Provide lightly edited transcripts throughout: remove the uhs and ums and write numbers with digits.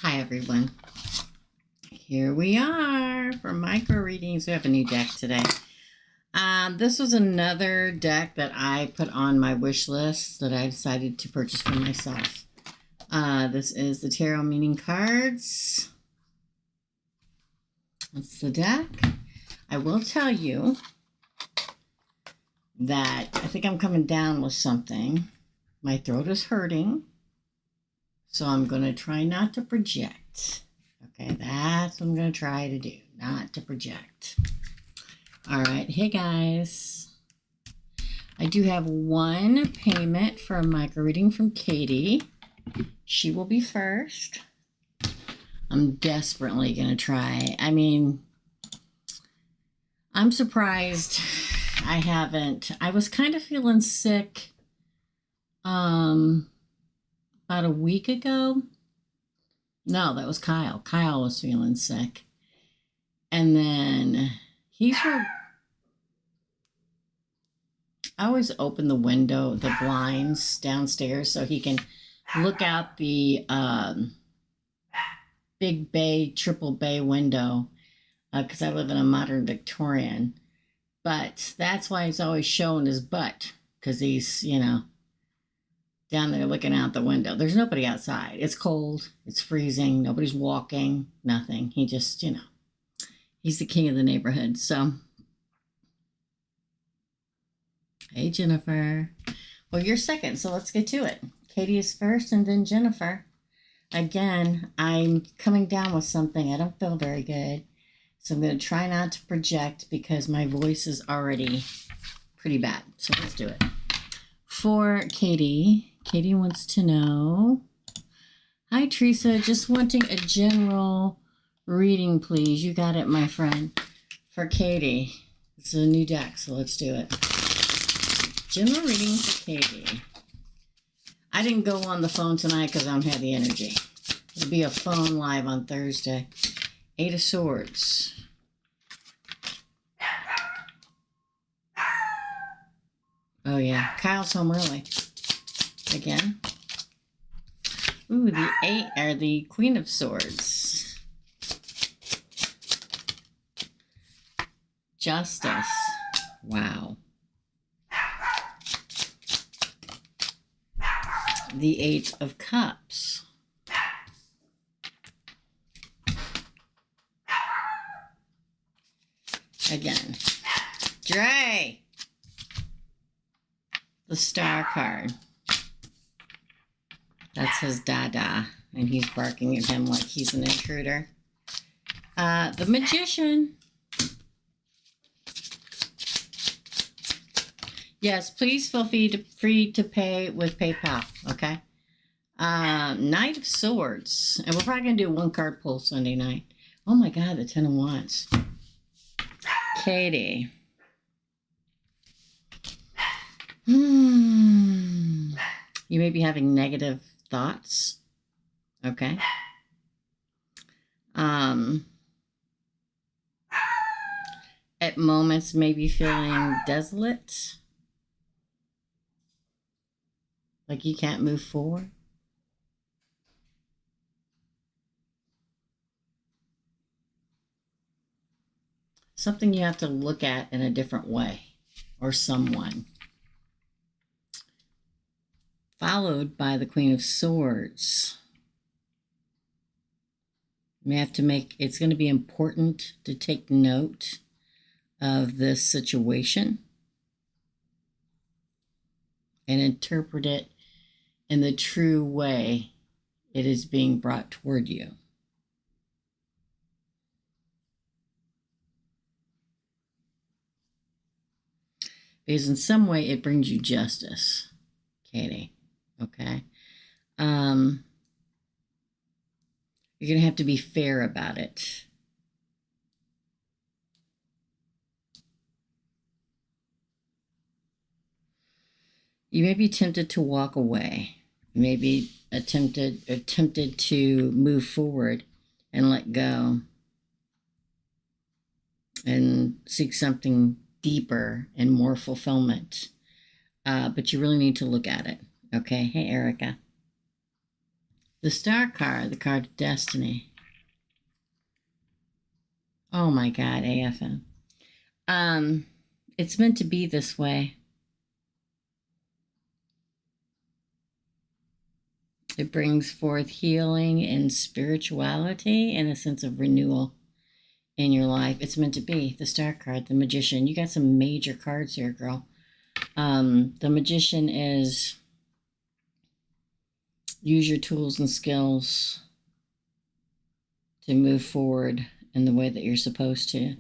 Hi everyone. Here we are for micro readings. We have a new deck today. This was another deck that I put on my wish list that I decided to purchase for myself. This is the Tarot Meaning Cards. That's the deck. I will tell you that I think I'm coming down with something. My throat is hurting, so I'm going to try not to project. Okay, that's what I'm going to try to do, not to project. All right, hey guys. I do have one payment for a micro reading from Katie. She will be first. I'm desperately going to try. I mean, I'm surprised I haven't. I was kind of feeling sick about a week ago. No, that was Kyle. Kyle was feeling sick. And then I always open the window, the blinds downstairs so he can look out the big bay, triple bay window because I live in a modern Victorian. But that's why he's always showing his butt, because he's, down there looking out the window. There's nobody outside. It's cold. It's freezing. Nobody's walking. Nothing. He just, he's the king of the neighborhood. So, hey, Jennifer. Well, you're second, so let's get to it. Katie is first and then Jennifer. Again, I'm coming down with something. I don't feel very good. So I'm going to try not to project because my voice is already pretty bad. So let's do it. For Katie, Katie wants to know, hi, Teresa, just wanting a general reading, please. You got it, my friend. For Katie, this is a new deck, so let's do it. General reading for Katie. I didn't go on the phone tonight because I don't have the energy. It'll be a phone live on Thursday. 8 of Swords. Oh, yeah. Kyle's home early. Again. Ooh, the Queen of Swords. Justice. Wow. The 8 of Cups. Again. Dre! The Star card. That's his dada, and he's barking at him like he's an intruder. The Magician. Yes, please feel free to pay with PayPal, okay? Knight of Swords. And we're probably going to do one card pull Sunday night. Oh my God, the 10 of Wands. Katie. You may be having negative thoughts. Okay. At moments, maybe feeling desolate. Like you can't move forward. Something you have to look at in a different way, or someone. Followed by the Queen of Swords. You may have to it's going to be important to take note of this situation and interpret it in the true way it is being brought toward you. Because in some way it brings you justice, Katie. Okay. You're going to have to be fair about it. You may be tempted to walk away. You may be tempted to move forward and let go and seek something deeper and more fulfillment. But you really need to look at it. Okay. Hey, Erica. The Star card, the card of destiny. Oh my God, AFM. It's meant to be this way. It brings forth healing and spirituality and a sense of renewal in your life. It's meant to be. The Star card, the Magician. You got some major cards here, girl. The Magician is use your tools and skills to move forward in the way that you're supposed to.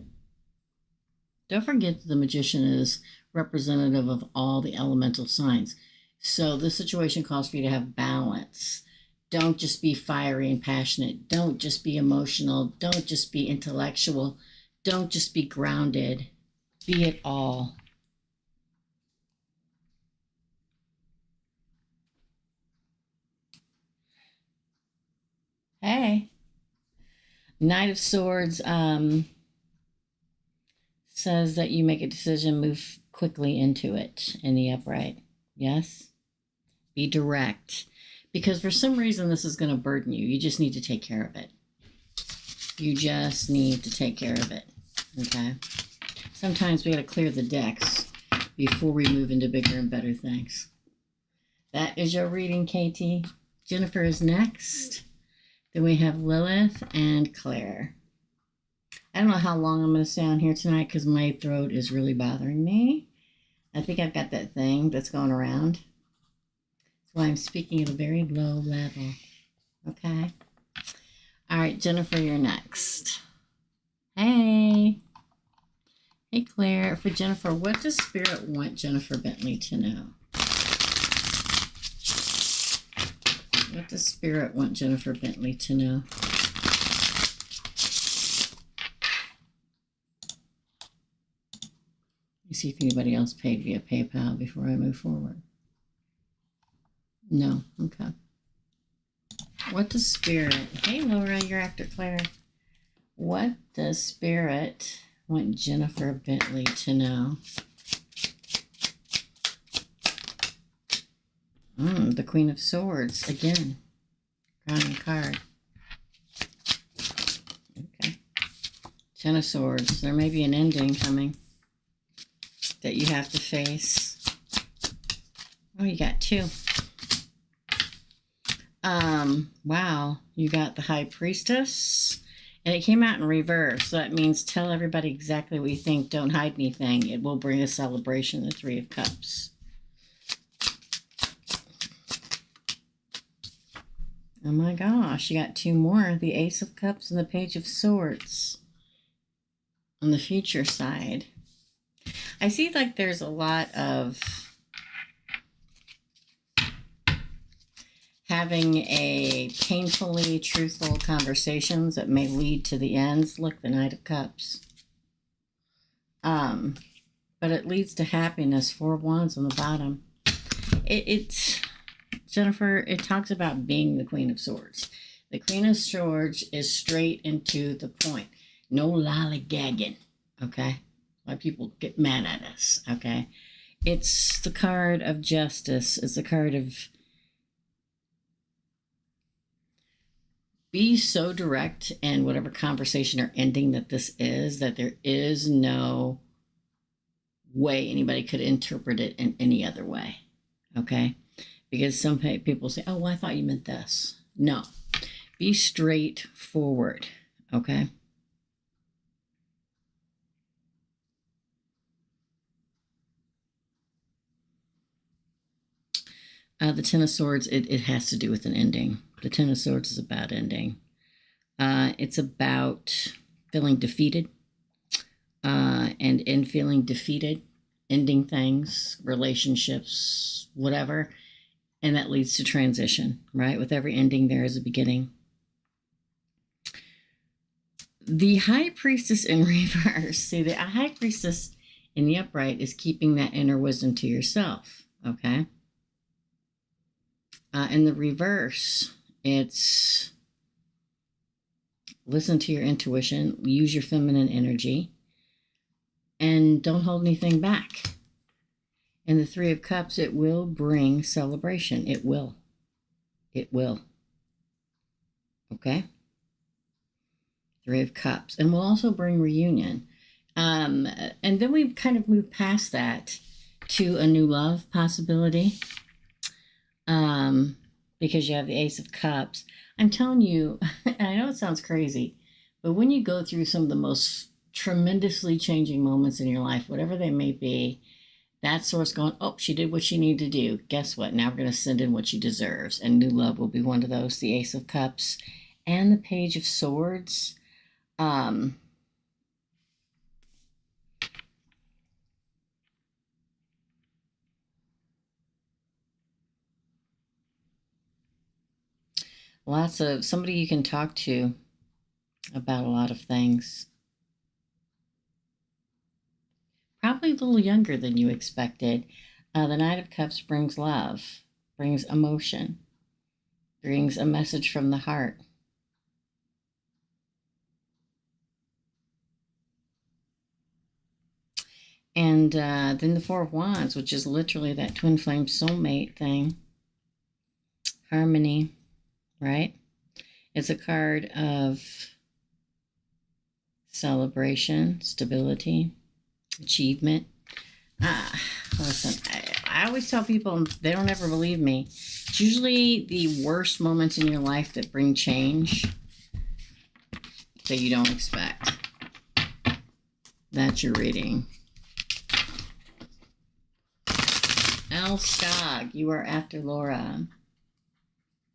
Don't forget that the Magician is representative of all the elemental signs. So this situation calls for you to have balance. Don't just be fiery and passionate. Don't just be emotional. Don't just be intellectual. Don't just be grounded. Be it all. Hey. Knight of Swords says that you make a decision, move quickly into it in the upright. Yes? Be direct. Because for some reason this is going to burden you. You just need to take care of it. You just need to take care of it. Okay? Sometimes we got to clear the decks before we move into bigger and better things. That is your reading, Katie. Jennifer is next. Then we have Lilith and Claire. I don't know how long I'm going to stay on here tonight because my throat is really bothering me. I think I've got that thing that's going around. That's why I'm speaking at a very low level. Okay? All right, Jennifer, you're next. Hey. Hey, Claire. For Jennifer, what does Spirit want Jennifer Bentley to know? What does Spirit want Jennifer Bentley to know? Let me see if anybody else paid via PayPal before I move forward. No. Okay. What does Spirit... Hey, Laura, you're after Claire. What does Spirit want Jennifer Bentley to know? The Queen of Swords. Again. Crowning card. Okay. Ten of Swords. There may be an ending coming that you have to face. Oh, you got two. Wow. You got the High Priestess. And it came out in reverse. So that means tell everybody exactly what you think. Don't hide anything. It will bring a celebration. The Three of Cups. Oh my gosh. You got two more. The Ace of Cups and the Page of Swords. On the future side. I see like there's a lot of having a painfully truthful conversations that may lead to the ends. Look, the Knight of Cups. But it leads to happiness. Four of Wands on the bottom. It's Jennifer, it talks about being the Queen of Swords. The Queen of Swords is straight and to the point. No lollygagging. Okay? A lot of people get mad at us. Okay? It's the card of justice. It's the card of be so direct in whatever conversation or ending that this is, that there is no way anybody could interpret it in any other way. Okay? Because some people say, oh, well, I thought you meant this. No. Be straightforward. Okay? The Ten of Swords, it has to do with an ending. The Ten of Swords is about ending. It's about feeling defeated. And in feeling defeated, ending things, relationships, whatever. And that leads to transition, right? With every ending, there is a beginning. The High Priestess in reverse. See, the High Priestess in the upright is keeping that inner wisdom to yourself, okay? In the reverse, it's listen to your intuition, use your feminine energy, and don't hold anything back. In the Three of Cups, it will bring celebration. It will. It will. Okay. Three of Cups. And we'll also bring reunion. And then we kind of move past that to a new love possibility. Because you have the Ace of Cups. I'm telling you, I know it sounds crazy, but when you go through some of the most tremendously changing moments in your life, whatever they may be, that source going, oh, she did what she needed to do. Guess what? Now we're going to send in what she deserves. And new love will be one of those, the Ace of Cups and the Page of Swords. Lots of somebody you can talk to about a lot of things. Probably a little younger than you expected. The Knight of Cups brings love, brings emotion, brings a message from the heart. And then the Four of Wands, which is literally that twin flame soulmate thing. Harmony, right? It's a card of celebration, stability, achievement. Listen, I always tell people, they don't ever believe me. It's usually the worst moments in your life that bring change that you don't expect. That's your reading. L. Skog, you are after Laura.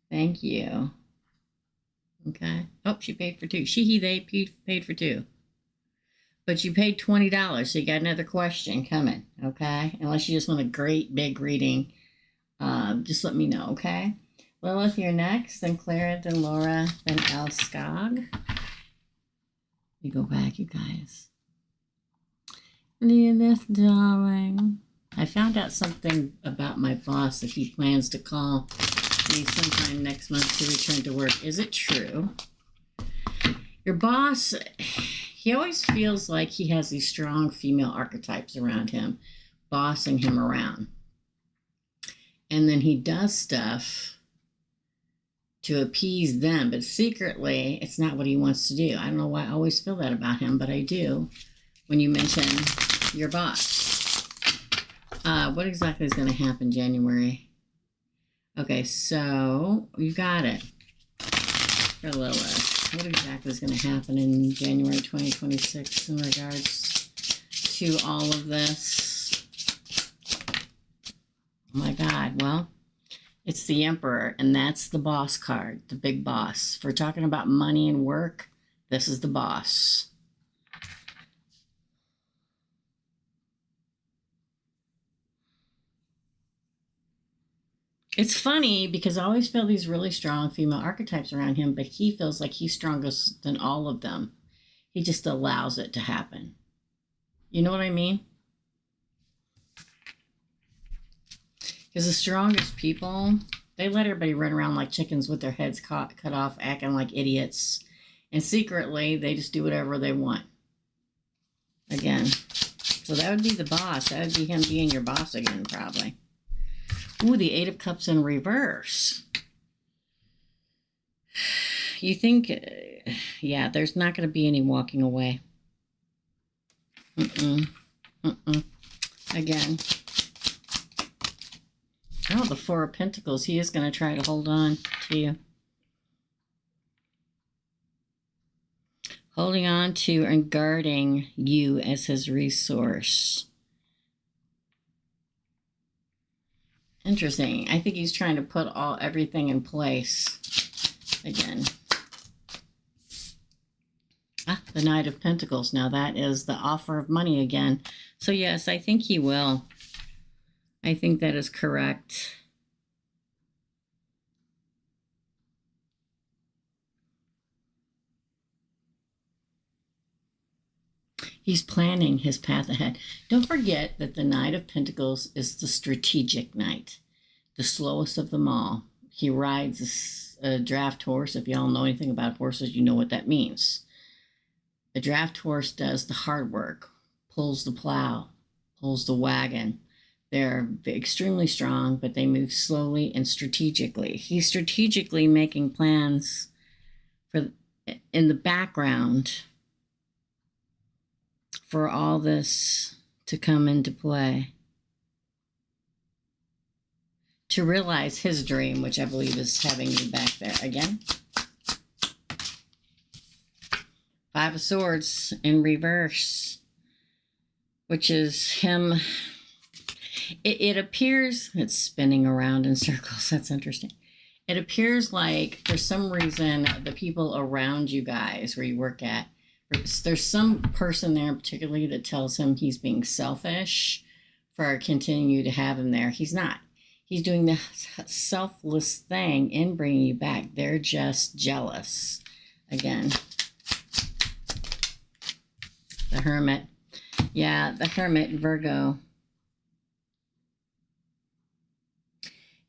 Thank you. Okay. Oh, she paid for two. She, he, they paid for two. But you paid $20, so you got another question coming, okay? Unless you just want a great big reading, just let me know, okay? Lilith, you're next, then Clara, then Laura, then L. Skog. We go back, you guys. Lilith, darling. I found out something about my boss that he plans to call me sometime next month to return to work. Is it true? Your boss, he always feels like he has these strong female archetypes around him, bossing him around. And then he does stuff to appease them, but secretly, it's not what he wants to do. I don't know why I always feel that about him, but I do when you mention your boss. What exactly is going to happen January? Okay, so you got it for Lilith. What exactly is going to happen in January 2026 in regards to all of this? Oh my God, well, it's the Emperor, and that's the boss card, the big boss. If we're talking about money and work, this is the boss. It's funny because I always feel these really strong female archetypes around him, but he feels like he's strongest than all of them. He just allows it to happen. You know what I mean? Because the strongest people, they let everybody run around like chickens with their heads cut off, acting like idiots. And secretly, they just do whatever they want. Again. So that would be the boss. That would be him being your boss again, probably. Ooh, the Eight of Cups in reverse. You think, yeah, there's not going to be any walking away. Again. Oh, the Four of Pentacles. He is going to try to hold on to you. Holding on to and guarding you as his resource. Interesting. I think he's trying to put everything in place again. The Knight of Pentacles. Now that is the offer of money again. So yes, I think he will. I think that is correct. He's planning his path ahead. Don't forget that the Knight of Pentacles is the strategic knight, the slowest of them all. He rides a draft horse. If y'all know anything about horses, you know what that means. A draft horse does the hard work, pulls the plow, pulls the wagon. They're extremely strong, but they move slowly and strategically. He's strategically making plans for in the background for all this to come into play. To realize his dream, which I believe is having you back there again. Five of Swords in reverse, which is him. It appears, it's spinning around in circles. That's interesting. It appears like for some reason, the people around you guys where you work at, there's some person there particularly that tells him he's being selfish for continue to have him there. He's not. He's doing the selfless thing in bringing you back. They're just jealous. Again. The Hermit. Yeah, the Hermit, Virgo.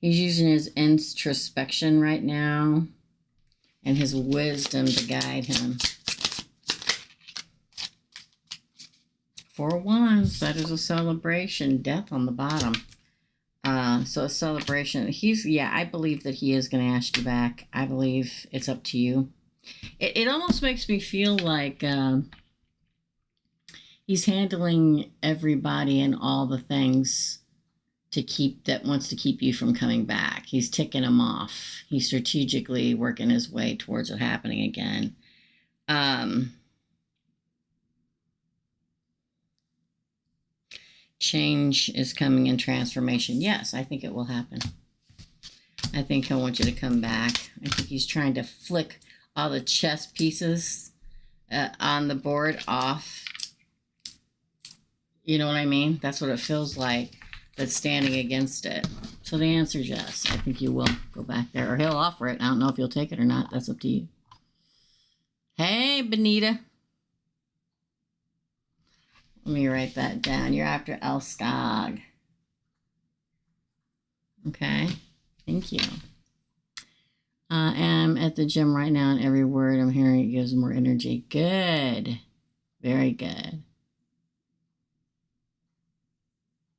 He's using his introspection right now and his wisdom to guide him. Four of Wands. That is a celebration. Death on the bottom. So a celebration. I believe that he is going to ask you back. I believe it's up to you. It almost makes me feel like he's handling everybody and all the things that wants to keep you from coming back. He's ticking them off. He's strategically working his way towards it happening again. Change is coming in transformation. Yes, I think it will happen. I think he'll want you to come back. I think he's trying to flick all the chess pieces on the board off. You know what I mean? That's what it feels like that's standing against it. So the answer is yes. I think you will go back there. Or he'll offer it. I don't know if you'll take it or not. That's up to you. Hey, Benita. Let me write that down. You're after Elskog. Okay. Thank you. I'm at the gym right now, and every word I'm hearing gives more energy. Good. Very good.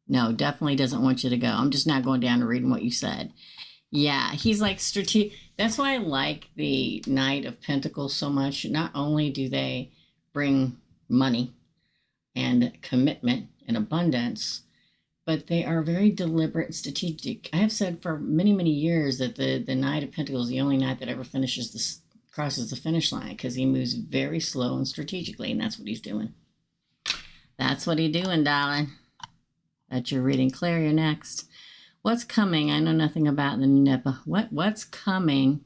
No, definitely doesn't want you to go. I'm just not going down and reading what you said. Yeah, he's like strategic. That's why I like the Knight of Pentacles so much. Not only do they bring money and commitment and abundance, but they are very deliberate and strategic. I have said for many, many years that the Knight of Pentacles is the only knight that ever crosses the finish line, because he moves very slow and strategically, and that's what he's doing. That's what he's doing, darling. That you're reading. Claire, you're next. What's coming? I know nothing about the NIPA. What's coming?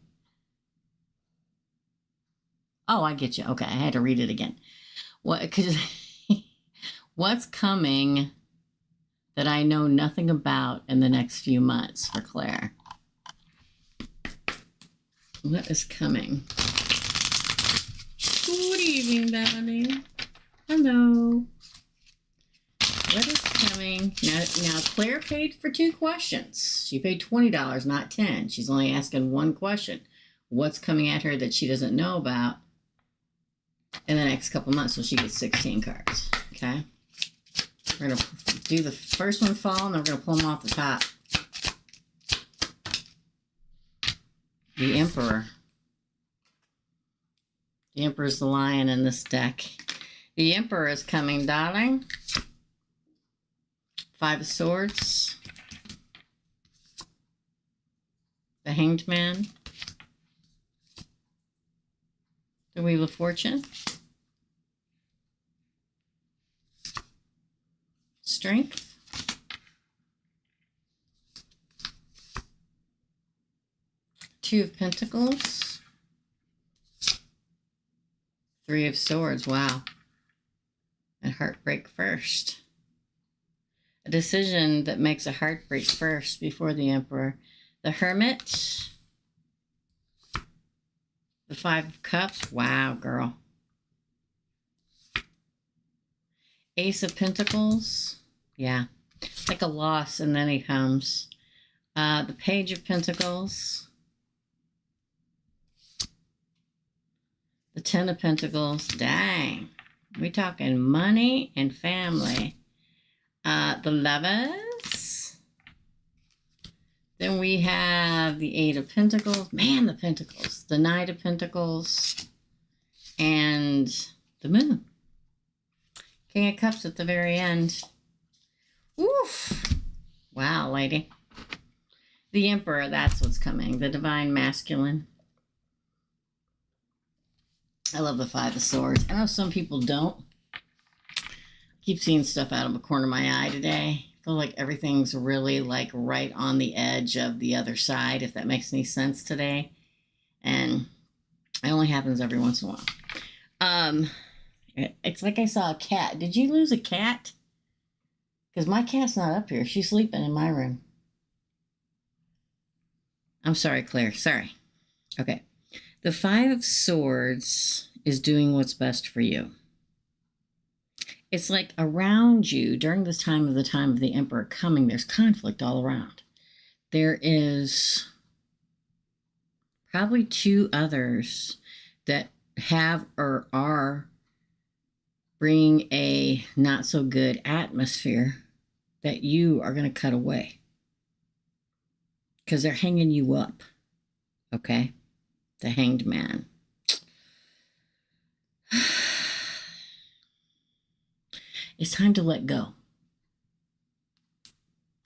Oh, I get you. Okay, I had to read it again. What's coming that I know nothing about in the next few months for Claire? What is coming? Good evening, darling. Hello. What is coming? Now Claire paid for 2 questions. She paid $20, not 10. She's only asking one question. What's coming at her that she doesn't know about in the next couple months? So she gets 16 cards. Okay. We're going to do the first one fall, and then we're going to pull them off the top. The Emperor. The Emperor is the lion in this deck. The Emperor is coming, darling. 5 of Swords. The Hanged Man. The Wheel of Fortune. Strength. Two of Pentacles. 3 of Swords. Wow. And Heartbreak first. A decision that makes a heartbreak first before the Emperor. The Hermit. The 5 of Cups. Wow, girl. Ace of Pentacles. Yeah. Like a loss, and then he comes. The Page of Pentacles. The 10 of Pentacles. Dang. We're talking money and family. The Lovers. Then we have the Eight of Pentacles. Man, the Pentacles. The Knight of Pentacles. And the Moon. King of Cups at the very end. Oof. Wow, lady. The Emperor, that's what's coming. The Divine Masculine. I love the Five of Swords. I know some people don't. I keep seeing stuff out of the corner of my eye today. I feel like everything's really like right on the edge of the other side, if that makes any sense today. And it only happens every once in a while. It's like I saw a cat. Did you lose a cat? Because my cat's not up here. She's sleeping in my room. I'm sorry, Claire. Sorry. Okay. The Five of Swords is doing what's best for you. It's like around you, during this time of the Emperor coming, there's conflict all around. There is probably two others that have or are bringing a not so good atmosphere that you are going to cut away. Because they're hanging you up. Okay? The Hanged Man. It's time to let go.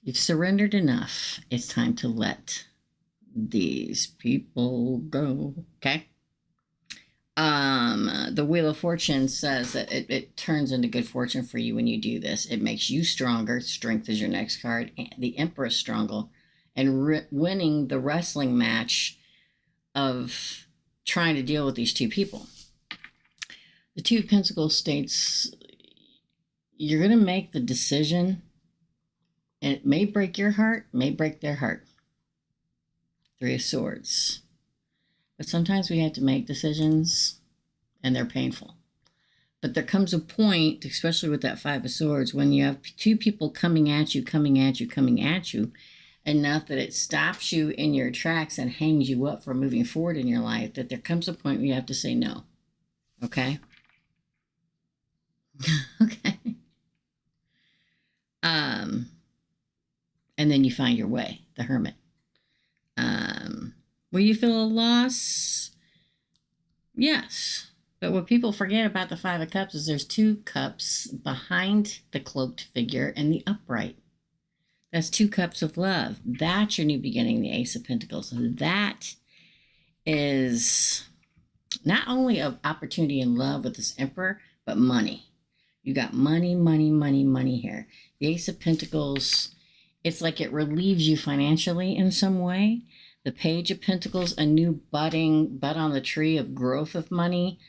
You've surrendered enough. It's time to let these people go. Okay? The Wheel of Fortune says that it turns into good fortune for you when you do this. It makes you stronger. Strength is your next card. The Emperor is stronger. And winning the wrestling match of trying to deal with these two people. The Two of Pentacles states you're going to make the decision, and it may break your heart, may break their heart. Three of Swords. But sometimes we have to make decisions, and they're painful. But there comes a point, especially with that Five of Swords, when you have two people coming at you, enough that it stops you in your tracks and hangs you up for moving forward in your life, that there comes a point where you have to say no. Okay? Okay. And then you find your way, the Hermit. Will you feel a loss? Yes. But what people forget about the Five of Cups is there's two cups behind the cloaked figure and the upright. That's two cups of love. That's your new beginning, the Ace of Pentacles. That is not only an opportunity in love with this Emperor, but money. You got money, money, money, money here. The Ace of Pentacles, it's like it relieves you financially in some way. The Page of Pentacles, a new bud on the tree of growth of money.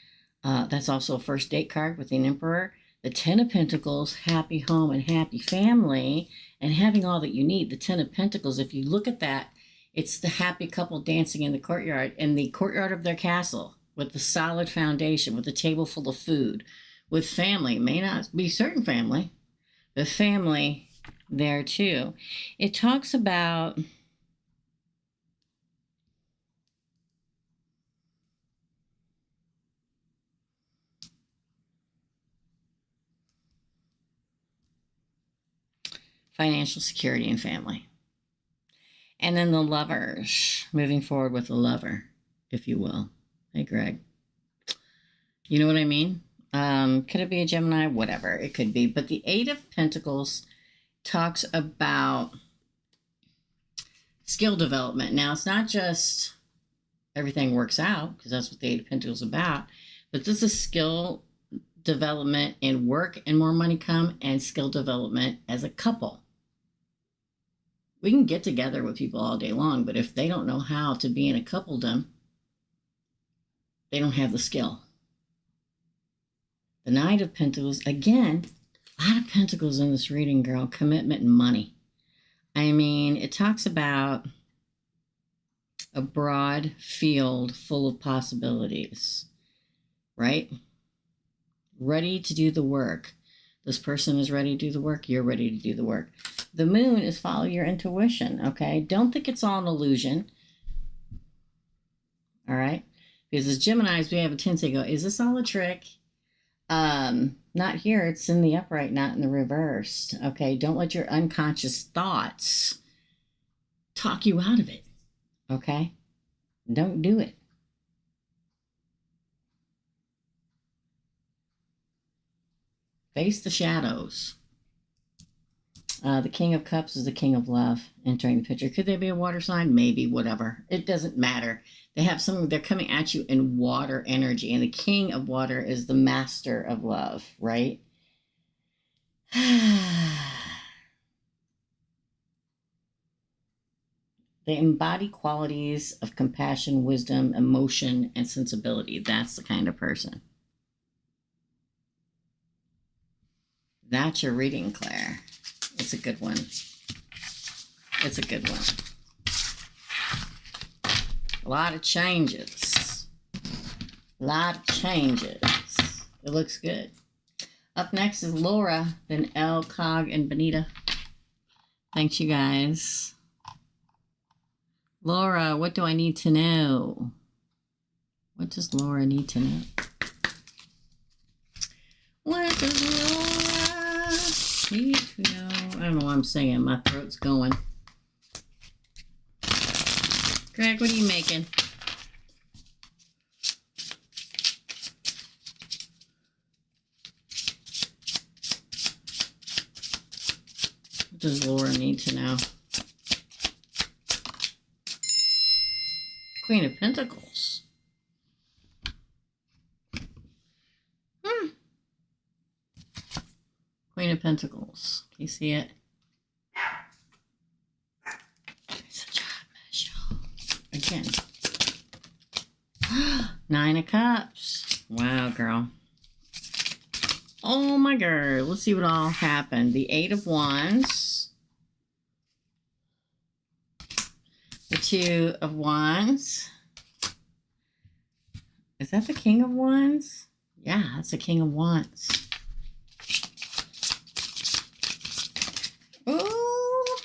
That's also a first date card with the Emperor. The Ten of Pentacles, happy home and happy family, and having all that you need. The Ten of Pentacles, if you look at that, it's the happy couple dancing in the courtyard of their castle, with the solid foundation, with a table full of food, with family. It may not be certain family, but family there too. It talks about financial security and family. And then the Lovers, moving forward with the Lover, if you will. Hey, Greg. You know what I mean? Could it be a Gemini? Whatever, it could be. But the Eight of Pentacles talks about skill development. Now, it's not just everything works out, because that's what the Eight of Pentacles is about, but this is skill development in work and more money come, and skill development as a couple. We can get together with people all day long, but if they don't know how to be in a coupledom, they don't have the skill. The Knight of Pentacles, again, a lot of pentacles in this reading, girl. Commitment and money. I mean, it talks about a broad field full of possibilities, right? Ready to do the work. This person is ready to do the work. You're ready to do the work. The Moon is follow your intuition, okay? Don't think it's all an illusion, all right? Because as Geminis, we have a tendency to go, is this all a trick? Not here. It's in the upright, not in the reversed, okay? Don't let your unconscious thoughts talk you out of it. Okay? Don't do it. Face the shadows. The King of Cups is the King of Love entering the picture. Could they be a water sign? Maybe, whatever. It doesn't matter. They have something, they're coming at you in water energy. And the King of Water is the master of love, right? They embody qualities of compassion, wisdom, emotion, and sensibility. That's the kind of person. That's your reading, Claire. It's a good one. It's a good one. A lot of changes. A lot of changes. It looks good. Up next is Laura, then Elle, Cog, and Benita. Thanks, you guys. Laura, what do I need to know? What does Laura need to know? What does Laura need to know? I don't know what I'm saying. My throat's going. Greg, what are you making? What does Laura need to know? Queen of Pentacles. Queen of Pentacles. Can you see it? It's a job, Michelle. Again. 9 of Cups. Wow, girl. Oh my God. Let's see what all happened. The 8 of Wands. The 2 of Wands. Is that the King of Wands? Yeah, that's the King of Wands. Ooh.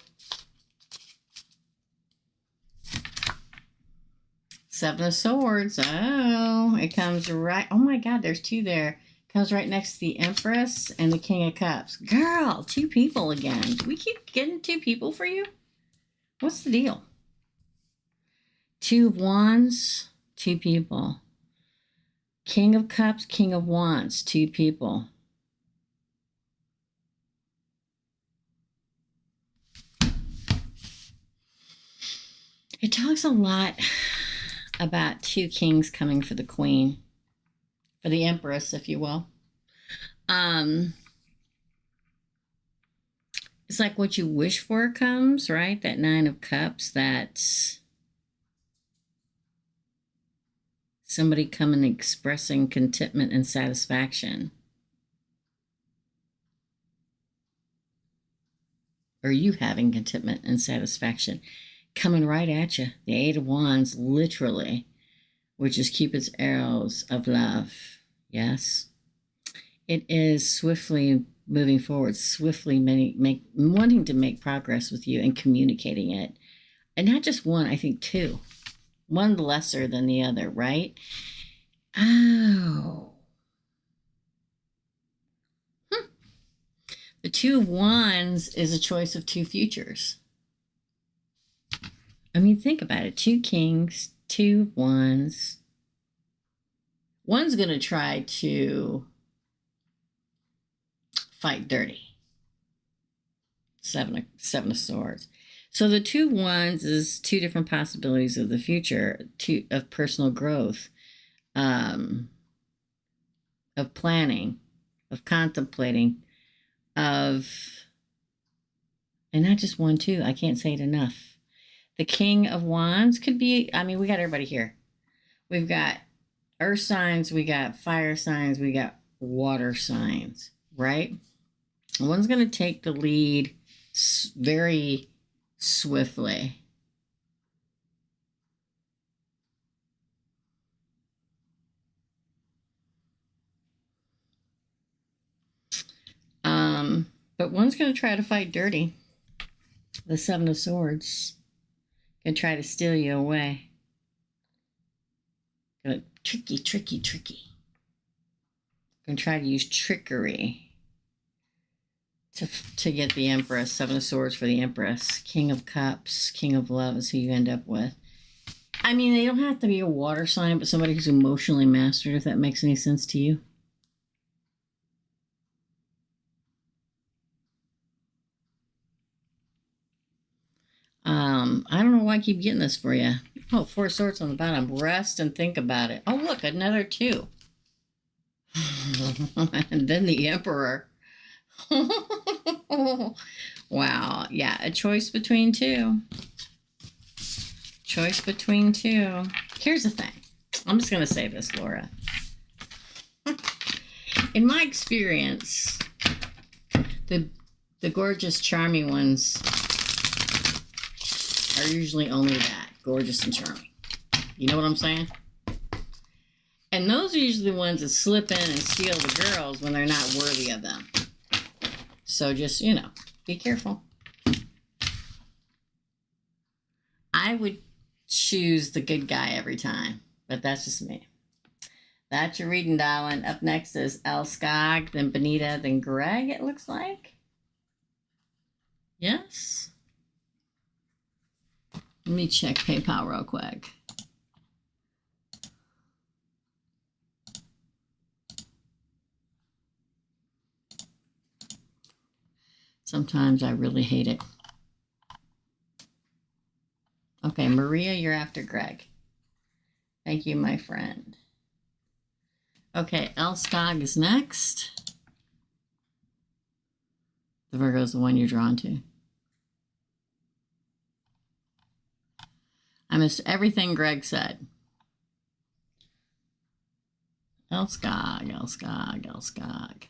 7 of Swords. Oh, it comes right. Oh my God, there's 2 there. Comes right next to the Empress and the King of Cups. Girl, 2 people again. Do we keep getting 2 people for you? What's the deal? 2 of Wands, 2 people. King of Cups, King of Wands, 2 people. It talks a lot about 2 kings coming for the queen, for the Empress, if you will. It's like what you wish for comes, right? That 9 of Cups, that's somebody coming expressing contentment and satisfaction. Or you having contentment and satisfaction. Coming right at you. The 8 of Wands, literally, which is Cupid's arrows of love. Yes. It is swiftly moving forward, swiftly wanting to make progress with you and communicating it. And not just one, I think 2. One lesser than the other, right? Oh. The 2 of Wands is a choice of 2 futures. I mean, think about it. 2 kings, 2 wands. One's going to try to fight dirty. 7 of Swords. So the 2 wands is 2 different possibilities of the future, of personal growth, of planning, of contemplating, and not just 1, 2. I can't say it enough. The King of Wands could be, I mean, we got everybody here. We've got earth signs, we got fire signs, we got water signs, right? One's going to take the lead very swiftly. But one's going to try to fight dirty. The 7 of Swords can try to steal you away. Tricky, tricky, tricky. Going to try to use trickery to get the Empress. 7 of Swords for the Empress. King of Cups, King of Love is who you end up with. I mean, they don't have to be a water sign, but somebody who's emotionally mastered, if that makes any sense to you. I don't know why I keep getting this for you. Oh, 4 Swords on the bottom. Rest and think about it. Oh, look, another 2. And then the Emperor. Wow. Yeah, a choice between 2. Choice between 2. Here's the thing. I'm just going to say this, Laura. In my experience, the gorgeous, charming ones are usually only that. Gorgeous and charming. You know what I'm saying? And those are usually the ones that slip in and steal the girls when they're not worthy of them. So just, you know, be careful. I would choose the good guy every time, but that's just me. That's your reading, darling. Up next is El Skog, then Benita, then Greg, it looks like. Yes. Let me check PayPal real quick. Sometimes I really hate it. Okay, Maria, you're after Greg. Thank you, my friend. Okay, El Skog is next. The Virgo is the one you're drawn to. I missed everything Greg said. El Skog, El Skog, El Skog.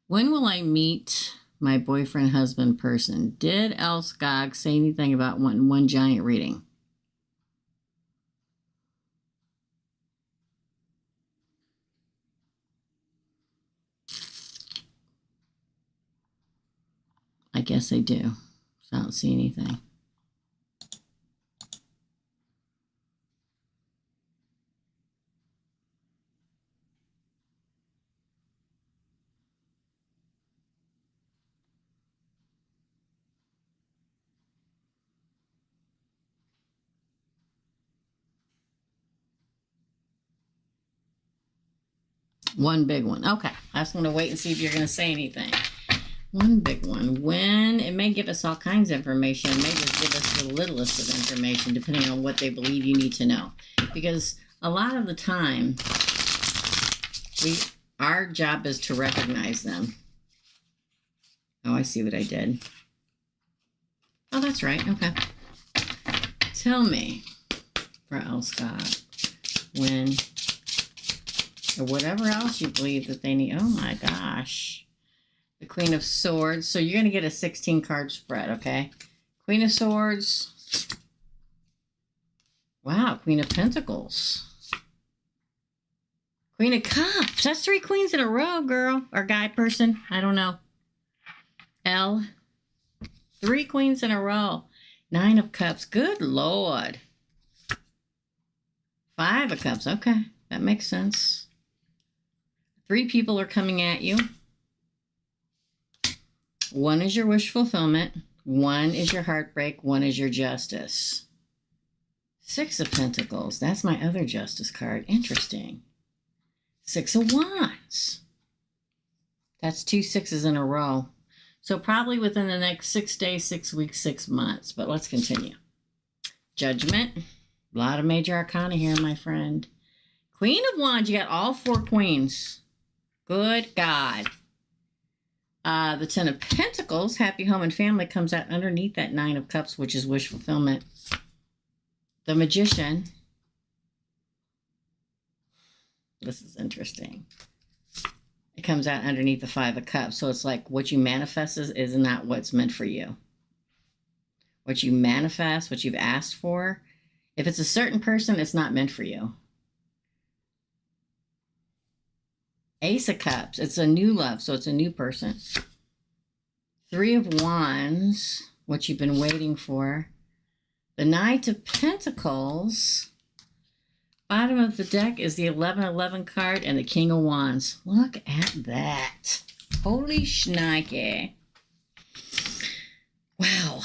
When will I meet my boyfriend, husband person? Did El Skog say anything about wanting one giant reading? I guess they do. So I don't see anything. One big one. Okay. I just want to wait and see if you're going to say anything. One big one. When it may give us all kinds of information. It may just give us the littlest of information, depending on what they believe you need to know. Because a lot of the time, our job is to recognize them. Oh, I see what I did. Oh, that's right. Okay. Tell me, for El Skog, when, or whatever else you believe that they need. Oh my gosh. The Queen of Swords. So you're going to get a 16 card spread, okay? Queen of Swords. Wow, Queen of Pentacles. Queen of Cups. That's 3 queens in a row, girl. Or guy, person. I don't know. L. 3 queens in a row. 9 of Cups. Good Lord. 5 of Cups. Okay, that makes sense. 3 people are coming at you. 1 is your wish fulfillment. 1 is your heartbreak. 1 is your justice. 6 of Pentacles. That's my other justice card. Interesting. 6 of Wands. That's 2 6s in a row. So probably within the next 6 days, 6 weeks, 6 months. But let's continue. Judgment. A lot of major arcana here, my friend. Queen of Wands. You got all 4 queens. Good God. The 10 of Pentacles, happy home and family, comes out underneath that 9 of Cups, which is wish fulfillment. The Magician. This is interesting. It comes out underneath the 5 of Cups. So it's like what you manifest is not what's meant for you. What you manifest, what you've asked for. If it's a certain person, it's not meant for you. Ace of Cups. It's a new love, so it's a new person. 3 of Wands, what you've been waiting for. The Knight of Pentacles. Bottom of the deck is the 1111 card and the King of Wands. Look at that. Holy shnikey. Wow.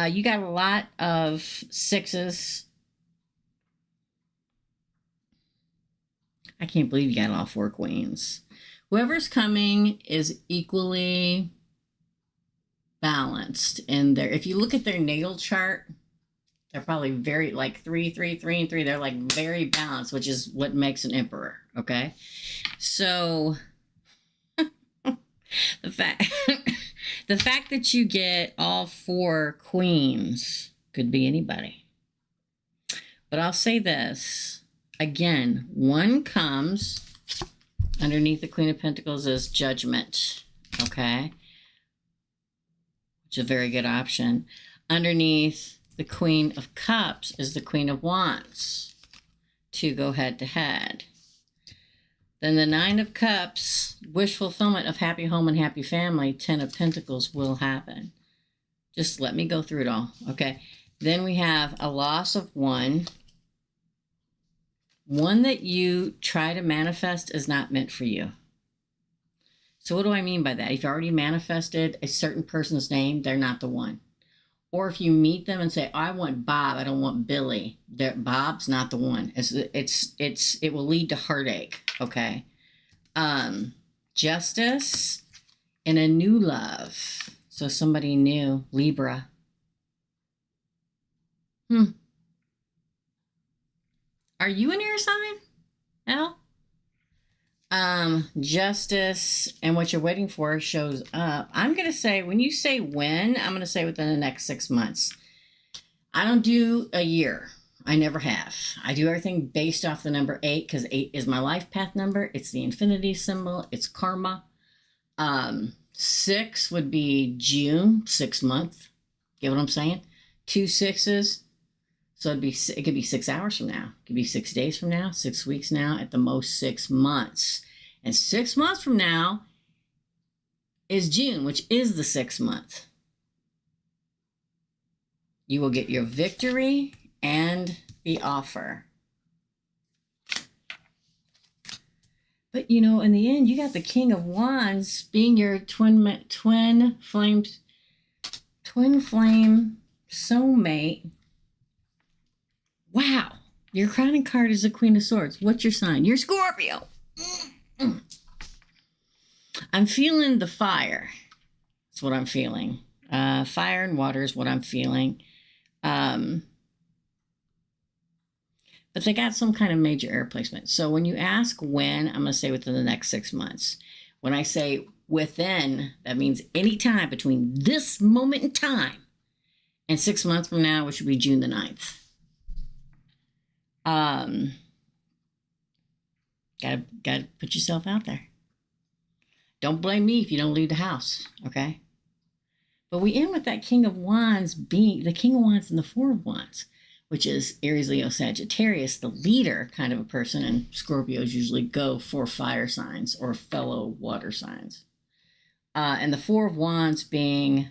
You got a lot of sixes. I can't believe you got all 4 queens. Whoever's coming is equally balanced in there. If you look at their natal chart, they're probably very like 3, 3, 3, and 3. They're like very balanced, which is what makes an emperor. Okay. So the fact that you get all 4 queens could be anybody. But I'll say this again, 1 comes underneath the Queen of Pentacles is Judgment. Okay. Which is a very good option. Underneath the Queen of Cups is the Queen of Wands to go head to head. Then the 9 of Cups, wish fulfillment of happy home and happy family, 10 of Pentacles will happen. Just let me go through it all, okay? Then we have a loss of 1. One that you try to manifest is not meant for you. So what do I mean by that? If you already manifested a certain person's name, they're not the one. Or if you meet them and say, I want Bob, I don't want Billy. Bob's not the one. It will lead to heartache, okay? Justice and a new love. So somebody new, Libra. Are you an air sign? No? Justice and what you're waiting for shows up. I'm going to say, when you say when, I'm going to say within the next 6 months. I don't do a year. I never have. I do everything based off the number 8 because 8 is my life path number. It's the infinity symbol. It's karma. 6 would be June, 6 month. Get what I'm saying? 2 6s. So it could be 6 hours from now. It could be 6 days from now, 6 weeks now, at the most 6 months. And 6 months from now is June, which is the 6th month. You will get your victory and the offer. But, you know, in the end, you got the King of Wands being your twin flame soulmate. Wow. Your crowning card is the Queen of Swords. What's your sign? You're Scorpio. I'm feeling the fire. That's what I'm feeling. Fire and water is what I'm feeling. But they got some kind of major air placement. So when you ask when, I'm going to say within the next 6 months. When I say within, that means any time between this moment in time and 6 months from now, which would be June the 9th. Gotta put yourself out there. Don't blame me if you don't leave the house, okay? But we end with that King of Wands being the King of Wands and the Four of Wands, which is Aries, Leo, Sagittarius, the leader kind of a person, and Scorpios usually go for fire signs or fellow water signs. And the Four of Wands being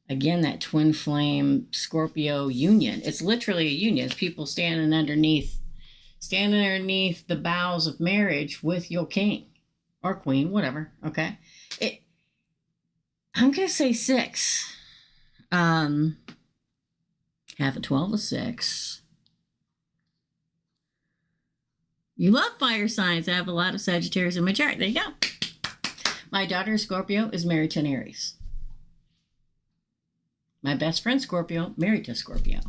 again, that twin flame Scorpio union. It's literally a union. It's people standing underneath the boughs of marriage with your king or queen, whatever. Okay. I'm going to say 6. Half of 12 is 6. You love fire signs. I have a lot of Sagittarius in my chart. There you go. My daughter Scorpio is married to an Aries. My best friend Scorpio, married to Scorpio.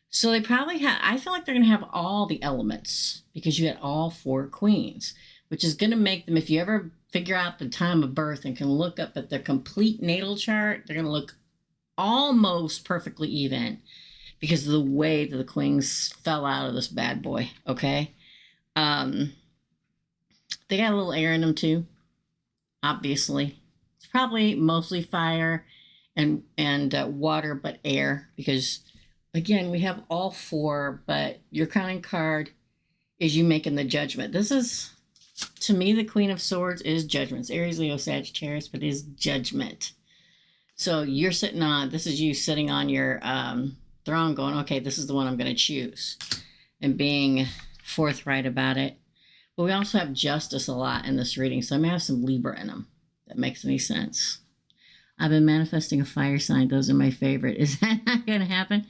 So they probably have, I feel like they're going to have all the elements because you had all 4 queens, which is going to make them, if you ever figure out the time of birth and can look up at their complete natal chart, they're going to look almost perfectly even because of the way that the queens fell out of this bad boy, okay? They got a little air in them too, obviously. It's probably mostly fire and water, but air, because again, we have all 4, but your crowning card is you making the judgment. This is, to me, the Queen of Swords is judgment. It's Aries, Leo, Sagittarius, but it is judgment. So you're sitting on, this is you sitting on your throne going, okay, this is the one I'm going to choose. And being forthright about it. But we also have justice a lot in this reading, so I may have some Libra in them. That makes any sense. I've been manifesting a fire sign. Those are my favorite. Is that not going to happen?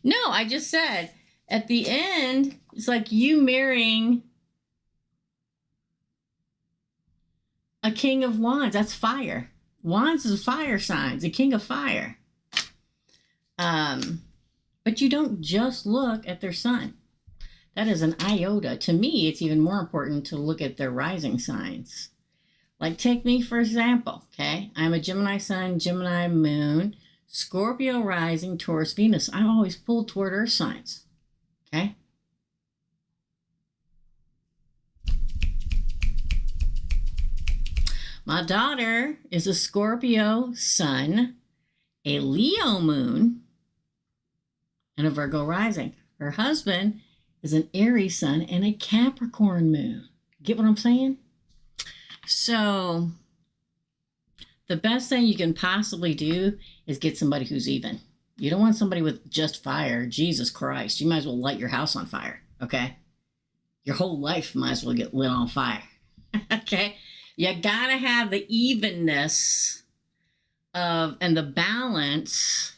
No, I just said at the end, it's like you marrying a king of wands. That's fire. Wands is fire signs, a king of fire. But you don't just look at their sun. That is an iota. To me, it's even more important to look at their rising signs. Like take me for example, okay? I'm a Gemini sun, Gemini moon, Scorpio rising, Taurus Venus. I'm always pulled toward earth signs, okay? My daughter is a Scorpio sun, a Leo moon, and a Virgo rising. Her husband is an Aries sun and a Capricorn moon. Get what I'm saying? So the best thing you can possibly do is get somebody who's even. You don't want somebody with just fire. Jesus Christ. You might as well light your house on fire, okay? Your whole life might as well get lit on fire, okay? You gotta have the evenness of and the balance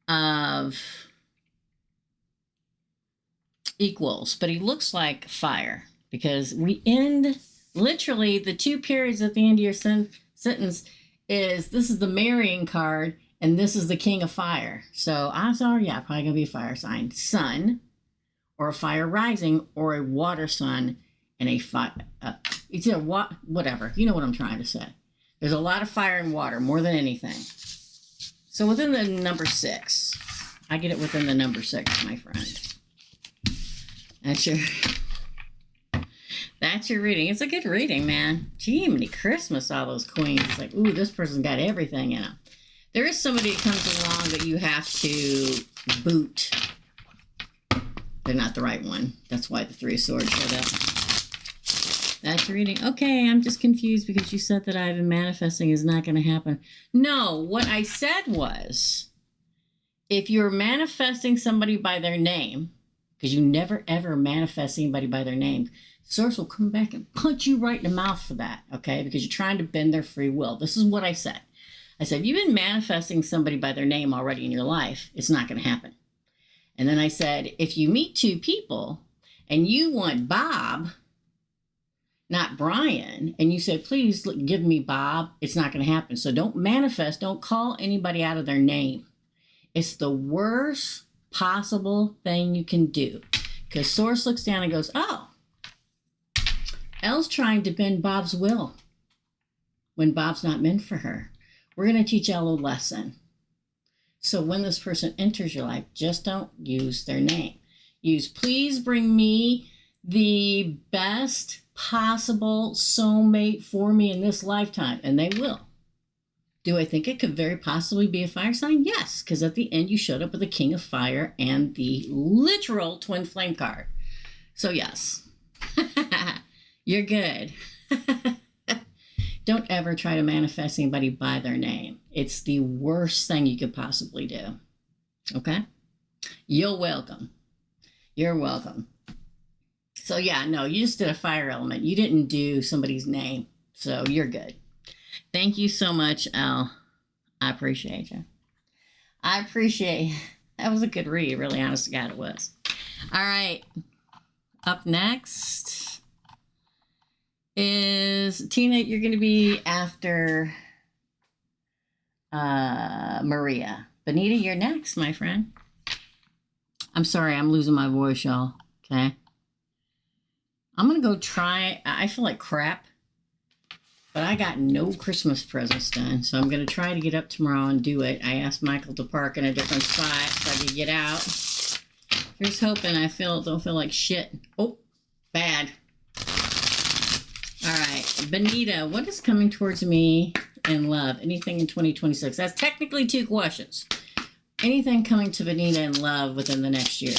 of equals. But he looks like fire because we end literally the two periods at the end of your sentence is this is the marrying card and this is the king of fire. So odds are, yeah, probably gonna be a fire sign, sun, or a fire rising, or a water sun and a fire. It's a whatever. You know what I'm trying to say. There's a lot of fire and water, more than anything. So within the number 6, I get it within the number 6, my friend. That's your reading. It's a good reading, man. Gee, many Christmas, all those queens. It's like, ooh, this person got everything in them. There is somebody that comes along that you have to boot. They're not the right one. That's why the 3 of Swords showed up. That's your reading. Okay, I'm just confused because you said that I've been manifesting is not going to happen. No, what I said was, if you're manifesting somebody by their name, because you never ever manifest anybody by their name, Source will come back and punch you right in the mouth for that, okay? Because you're trying to bend their free will. This is what I said. I said, if you've been manifesting somebody by their name already in your life, it's not going to happen. And then I said, if you meet 2 people and you want Bob, not Brian, and you said, please give me Bob, it's not going to happen. So don't manifest, don't call anybody out of their name. It's the worst possible thing you can do. Because Source looks down and goes, oh, Elle's trying to bend Bob's will when Bob's not meant for her. We're going to teach Elle a lesson. So when this person enters your life, just don't use their name. Use, please bring me the best possible soulmate for me in this lifetime. And they will. Do I think it could very possibly be a fire sign? Yes, because at the end you showed up with the King of Fire and the literal twin flame card. So yes, you're good. Don't ever try to manifest anybody by their name. It's the worst thing you could possibly do. Okay? You're welcome. You're welcome. So yeah, no, you just did a fire element. You didn't do somebody's name. So you're good. Thank you so much, Elle. I appreciate you. I appreciate. That was a good read, really, honest to God, it was. All right. Up next is Tina. You're going to be after Maria. Benita, you're next, my friend. I'm sorry, I'm losing my voice, y'all. Okay. I'm going to go try. I feel like crap. But I got no Christmas presents done, so I'm going to try to get up tomorrow and do it. I asked Michael to park in a different spot so I could get out. Here's hoping I don't feel like shit. Oh, bad. All right, Benita, what is coming towards me in love? Anything in 2026? That's technically 2 questions. Anything coming to Benita in love within the next year?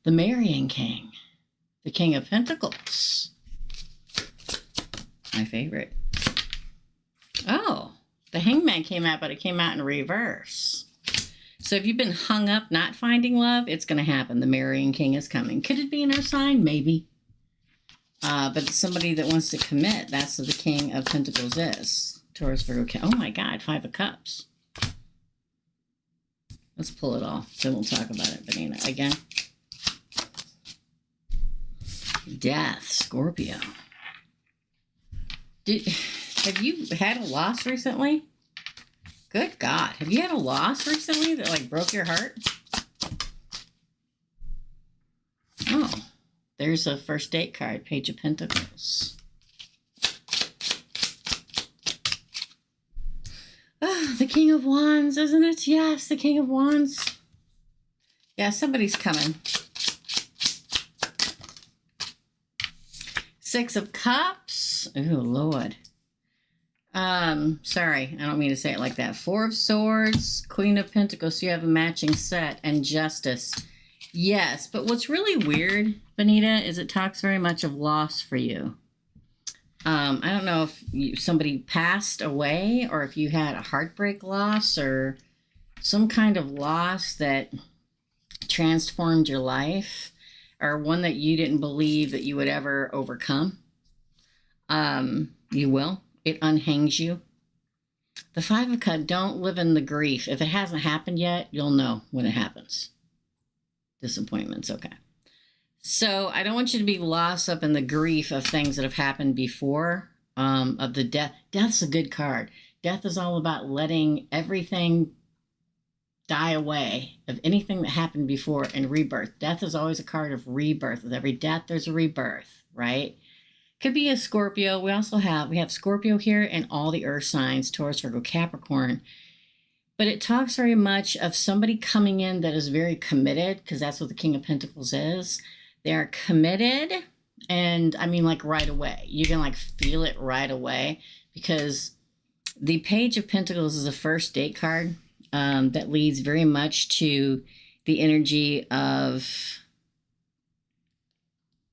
The Marrying King, the King of Pentacles, my favorite. Oh, the the Hangman came out, but it came out in reverse. So if you've been hung up not finding love, it's going to happen. The Marrying King is coming. Could it be in our sign? Maybe. But somebody that wants to commit, that's what the King of Pentacles is. Taurus, Virgo, oh my God, 5 of Cups. Let's pull it all, then we'll talk about it, Benita. Again. Death, Scorpio. Have you had a loss recently? Good God. Have you had a loss recently that like broke your heart? Oh, there's a first date card, Page of Pentacles. Oh, the King of Wands, isn't it? Yes, the King of Wands. Yeah, somebody's coming. 6 of Cups. Oh, Lord. Sorry, I don't mean to say it like that. 4 of Swords, Queen of Pentacles. So you have a matching set, and Justice. Yes, but what's really weird, Benita, is it talks very much of loss for you. I don't know if somebody passed away or if you had a heartbreak loss or some kind of loss that transformed your life or one that you didn't believe that you would ever overcome. You will. It unhangs you. The 5 of Cups, don't live in the grief. If it hasn't happened yet, you'll know when it happens. Disappointment's okay. So I don't want you to be lost up in the grief of things that have happened before, of the death. Death's a good card. Death is all about letting everything die away of anything that happened before and rebirth. Death is always a card of rebirth. With every death, there's a rebirth, right? Could be a Scorpio. We have Scorpio here and all the earth signs, Taurus, Virgo, Capricorn. But it talks very much of somebody coming in that is very committed, because that's what the King of Pentacles is. They are committed, and I mean like right away. You can like feel it right away, because the Page of Pentacles is a first date card that leads very much to the energy of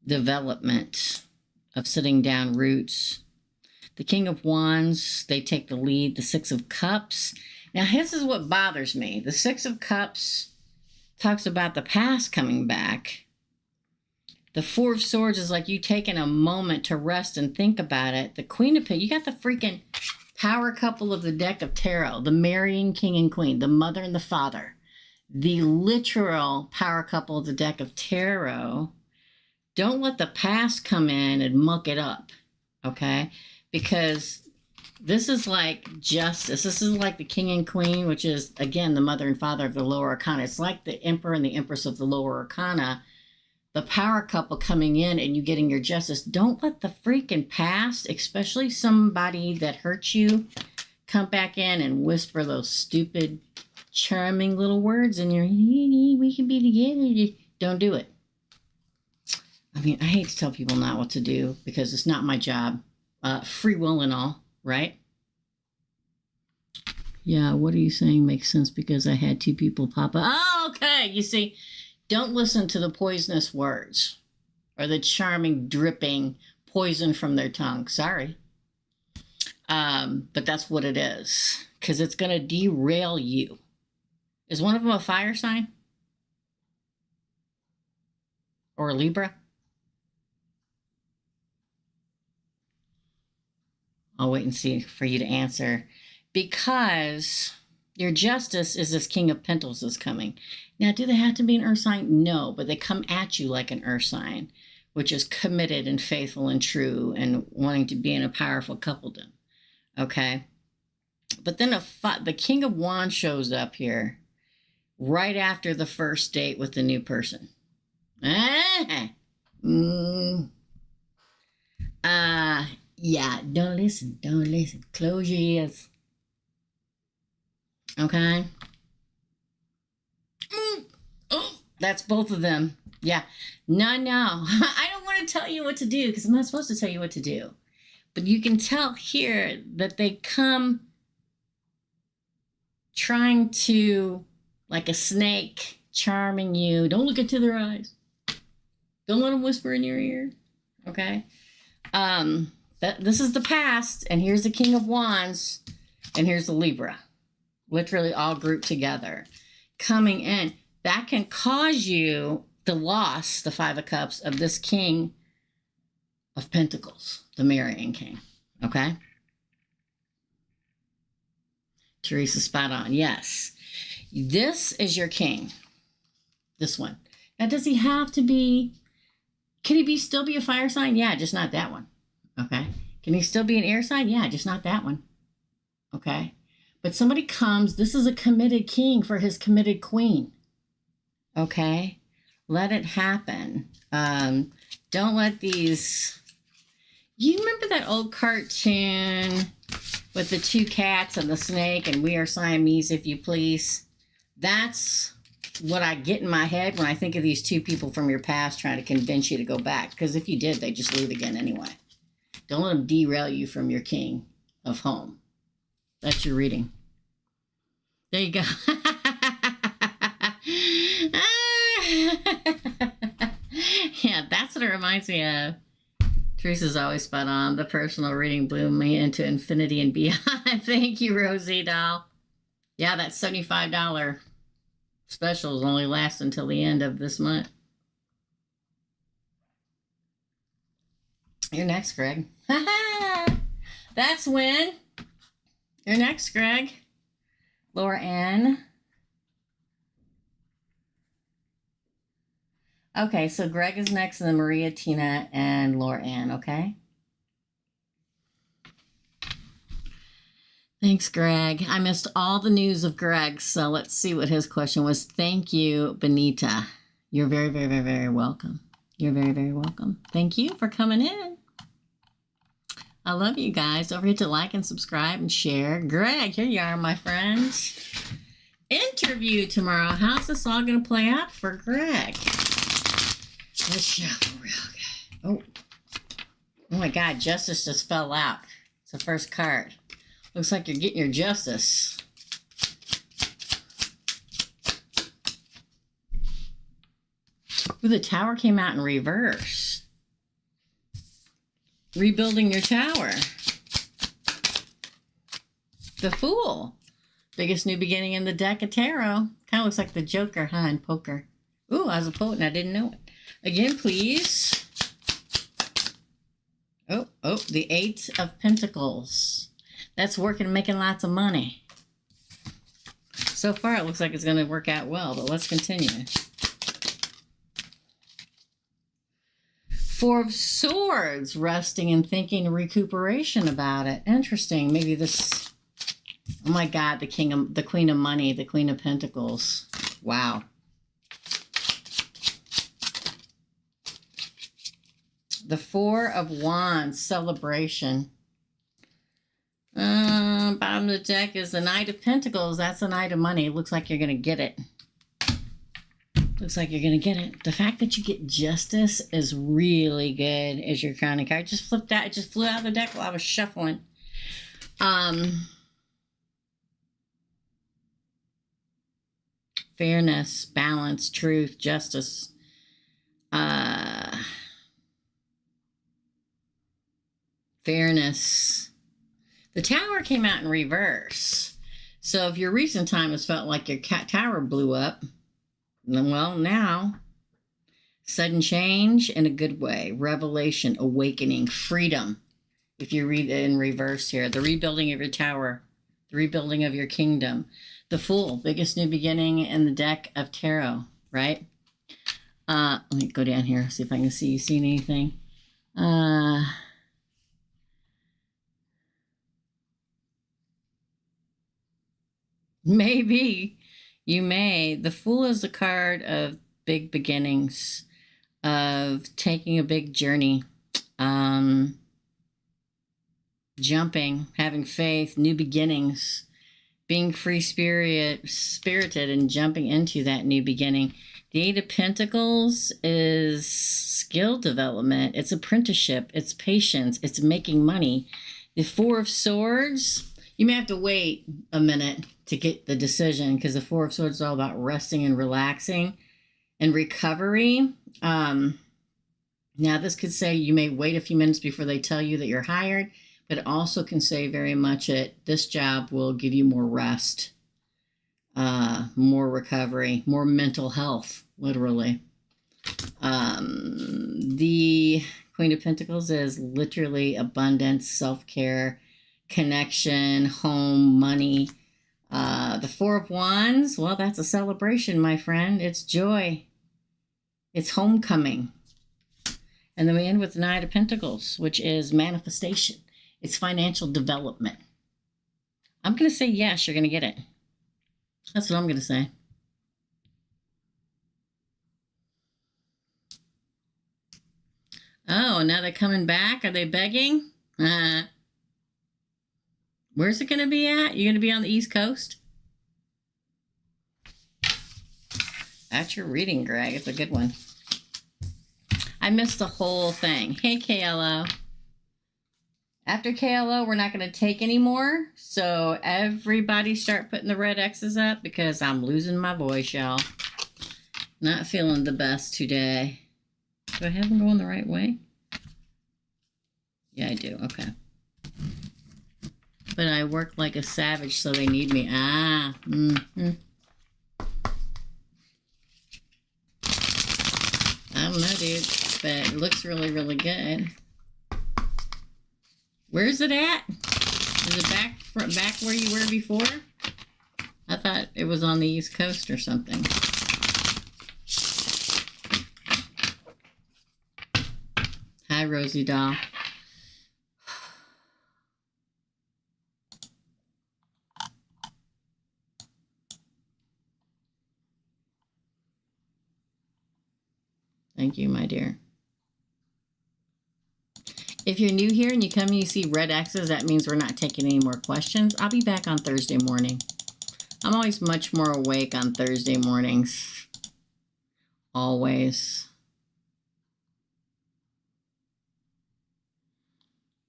development, of sitting down roots. The King of Wands, they take the lead. The 6 of Cups. Now, this is what bothers me. The 6 of Cups talks about the past coming back. The 4 of Swords is like you taking a moment to rest and think about it. The Queen of Pentacles, you got the freaking power couple of the deck of tarot. The Marrying King and Queen. The mother and the father. The literal power couple of the deck of tarot. Don't let the past come in and muck it up, okay? Because this is like justice. This is like the King and Queen, which is, again, the mother and father of the lower arcana. It's like the Emperor and the Empress of the lower arcana. The power couple coming in and you getting your justice. Don't let the freaking past, especially somebody that hurt you, come back in and whisper those stupid, charming little words in your, we can be together. Don't do it. I mean, I hate to tell people not what to do because it's not my job. Free will and all, right? Yeah, what are you saying makes sense because I had 2 people pop up. Oh, okay. You see, don't listen to the poisonous words or the charming, dripping poison from their tongue. Sorry. But that's what it is because it's going to derail you. Is one of them a fire sign? Or a Libra? I'll wait and see for you to answer. Because your justice is this King of Pentacles is coming. Now, do they have to be an earth sign? No, but they come at you like an earth sign, which is committed and faithful and true and wanting to be in a powerful coupledom. Okay? But then the King of Wands shows up here right after the first date with the new person. Yeah, don't listen. Close your ears. Okay? Oh, that's both of them. Yeah. No. I don't want to tell you what to do because I'm not supposed to tell you what to do. But you can tell here that they come trying to, like a snake, charming you. Don't look into their eyes. Don't let them whisper in your ear. Okay? This is the past, and here's the King of Wands And here's the Libra. Literally all grouped together. Coming in. That can cause you the loss, the Five of Cups, of this King of Pentacles, the marrying king. Okay? Teresa, spot on. Yes. This is your king. This one. Now, does he have to be... Can he still be a fire sign? Yeah, just not that one. Okay? Can he still be an air sign? Yeah, just not that one. Okay? But somebody comes. This is a committed king for his committed queen. Okay? Let it happen. Don't let these... You remember that old cartoon with the two cats and the snake and we are Siamese, if you please? That's what I get in my head when I think of these two people from your past trying to convince you to go back. Because if you did, they just leave again anyway. Don't let them derail you from your king of home. That's your reading. There you go. Yeah, that's what it reminds me of. Teresa's always spot on. The personal reading blew me into infinity and beyond. Thank you, Rosie doll. Yeah, that $75 specials only last until the end of this month. You're next, Greg. That's when. You're next, Greg. Laura Ann. Okay, so Greg is next, and then Maria, Tina, and Laura Ann, okay? Thanks, Greg. I missed all the news of Greg, so let's see what his question was. Thank you, Benita. You're very, very, very, very welcome. You're very, very welcome. Thank you for coming in. I love you guys. Don't forget to like and subscribe and share. Greg, here you are, my friends. Interview tomorrow. How's this all going to play out for Greg? Let's shuffle real good. Oh my God, justice just fell out. It's the first card. Looks like you're getting your justice. Ooh, the tower came out in reverse. Rebuilding your tower. The Fool. Biggest new beginning in the deck of tarot. Kind of looks like the Joker, huh, in poker. Ooh, I was a poet and I didn't know it. Again, please. Oh, the Eight of Pentacles. That's working, making lots of money. So far, it looks like it's going to work out well, but let's continue. Four of Swords, resting and thinking recuperation about it. Interesting. Maybe this... Oh my God, the Queen of Money, the Queen of Pentacles. Wow. The Four of Wands, celebration. Bottom of the deck is the Knight of Pentacles. That's the Knight of Money. Looks like you're going to get it. Looks like you're going to get it. The fact that you get justice is really good as your crowning card. Just flipped out. It just flew out of the deck while I was shuffling. Fairness, balance, truth, justice. Fairness. The tower came out in reverse. So if your recent time has felt like your tower blew up, well, now, sudden change in a good way. Revelation, awakening, freedom. If you read it in reverse here, the rebuilding of your tower, the rebuilding of your kingdom. The Fool, biggest new beginning in the deck of tarot, right? Let me go down here, see if I can see you seen anything. Maybe you may. The Fool is a card of big beginnings, of taking a big journey, jumping, having faith, new beginnings, being free-spirited and jumping into that new beginning. The Eight of Pentacles is skill development. It's apprenticeship. It's patience. It's making money. The Four of Swords, you may have to wait a minute to get the decision because the Four of Swords is all about resting and relaxing and recovery. Now, this could say you may wait a few minutes before they tell you that you're hired, but it also can say very much that this job will give you more rest, more recovery, more mental health, literally. The Queen of Pentacles is literally abundance, self-care, connection, home, money. The Four of Wands, well, that's a celebration, my friend. It's joy. It's homecoming. And then we end with the Knight of Pentacles, which is manifestation. It's financial development. I'm going to say yes, you're going to get it. That's what I'm going to say. Oh, now they're coming back? Are they begging? Where's it going to be at? You're going to be on the East Coast? That's your reading, Greg. It's a good one. I missed the whole thing. Hey, KLO. After KLO, we're not going to take anymore. So everybody start putting the red X's up because I'm losing my voice, y'all. Not feeling the best today. Do I have them going the right way? Yeah, I do. Okay. But I work like a savage, so they need me. I don't know, dude. But it looks really, really good. Where's it at? Is it back where you were before? I thought it was on the East Coast or something. Hi, Rosie doll. Thank you, my dear. If you're new here and you come and you see red X's, that means we're not taking any more questions. I'll be back on Thursday morning. I'm always much more awake on Thursday mornings. Always.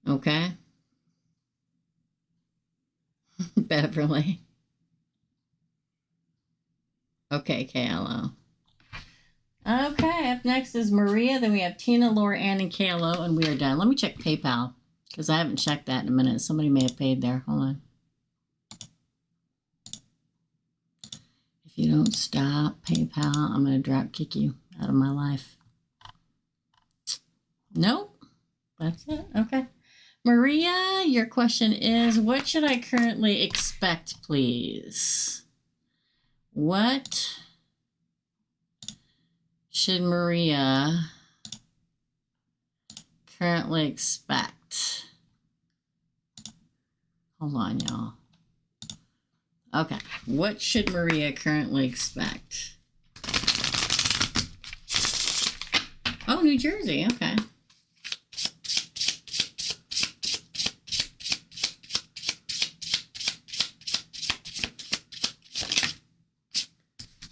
Okay? Beverly. Okay, KLO. Okay, up next is Maria. Then we have Tina, Laura, Ann, and KLO, and we are done. Let me check PayPal, because I haven't checked that in a minute. Somebody may have paid there. Hold on. If you don't stop PayPal, I'm going to drop kick you out of my life. Nope. That's it. Okay. Maria, your question is, what should I currently expect, please? What should Maria currently expect? Hold on, y'all. Okay. What should Maria currently expect? Oh, New Jersey. Okay.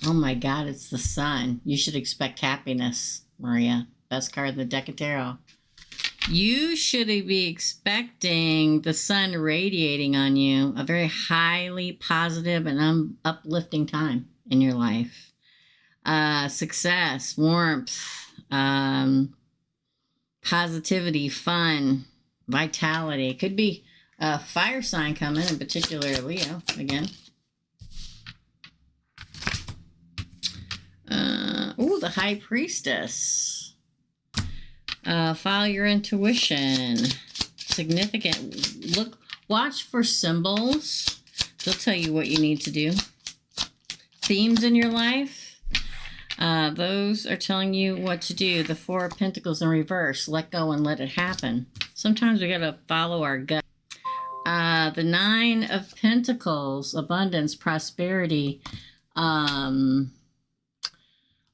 Oh my God, it's the sun. You should expect happiness, Maria. Best card of the deck of tarot. You should be expecting the sun radiating on you. A very highly positive and uplifting time in your life. Success, warmth, positivity, fun, vitality. Could be a fire sign coming, in particular Leo, again. Ooh, the High Priestess. Follow your intuition. Significant. Look, watch for symbols. They'll tell you what you need to do. Themes in your life. Those are telling you what to do. The Four of Pentacles in reverse. Let go and let it happen. Sometimes we got to follow our gut. The Nine of Pentacles. Abundance, prosperity.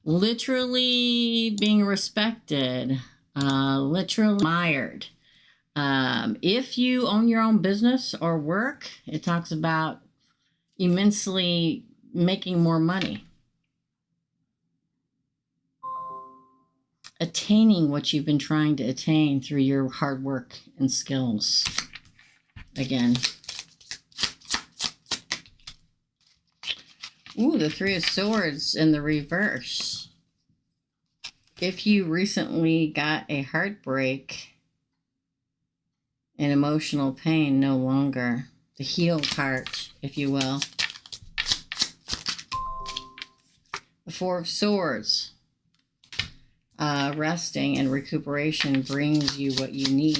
Literally being respected, literally admired. If you own your own business or work, it talks about immensely making more money. Attaining what you've been trying to attain through your hard work and skills. Again. Ooh, the Three of Swords in the reverse. If you recently got a heartbreak, and emotional pain no longer. The heal part, if you will. The Four of Swords. Resting and recuperation brings you what you need.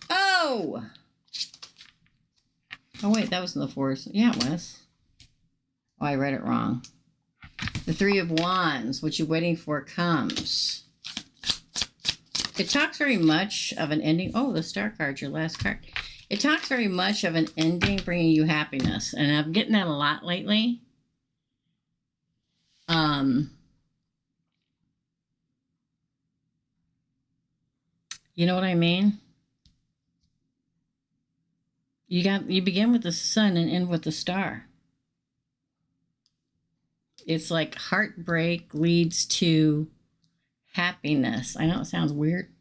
Oh! Oh, wait, that wasn't the Four. Yeah, it was. Oh, I read it wrong. The Three of Wands, what you're waiting for comes. It talks very much of an ending. Oh, the Star card, your last card. It talks very much of an ending bringing you happiness. And I'm getting that a lot lately. You know what I mean? You begin with the sun and end with the star. It's like heartbreak leads to happiness. I know it sounds weird.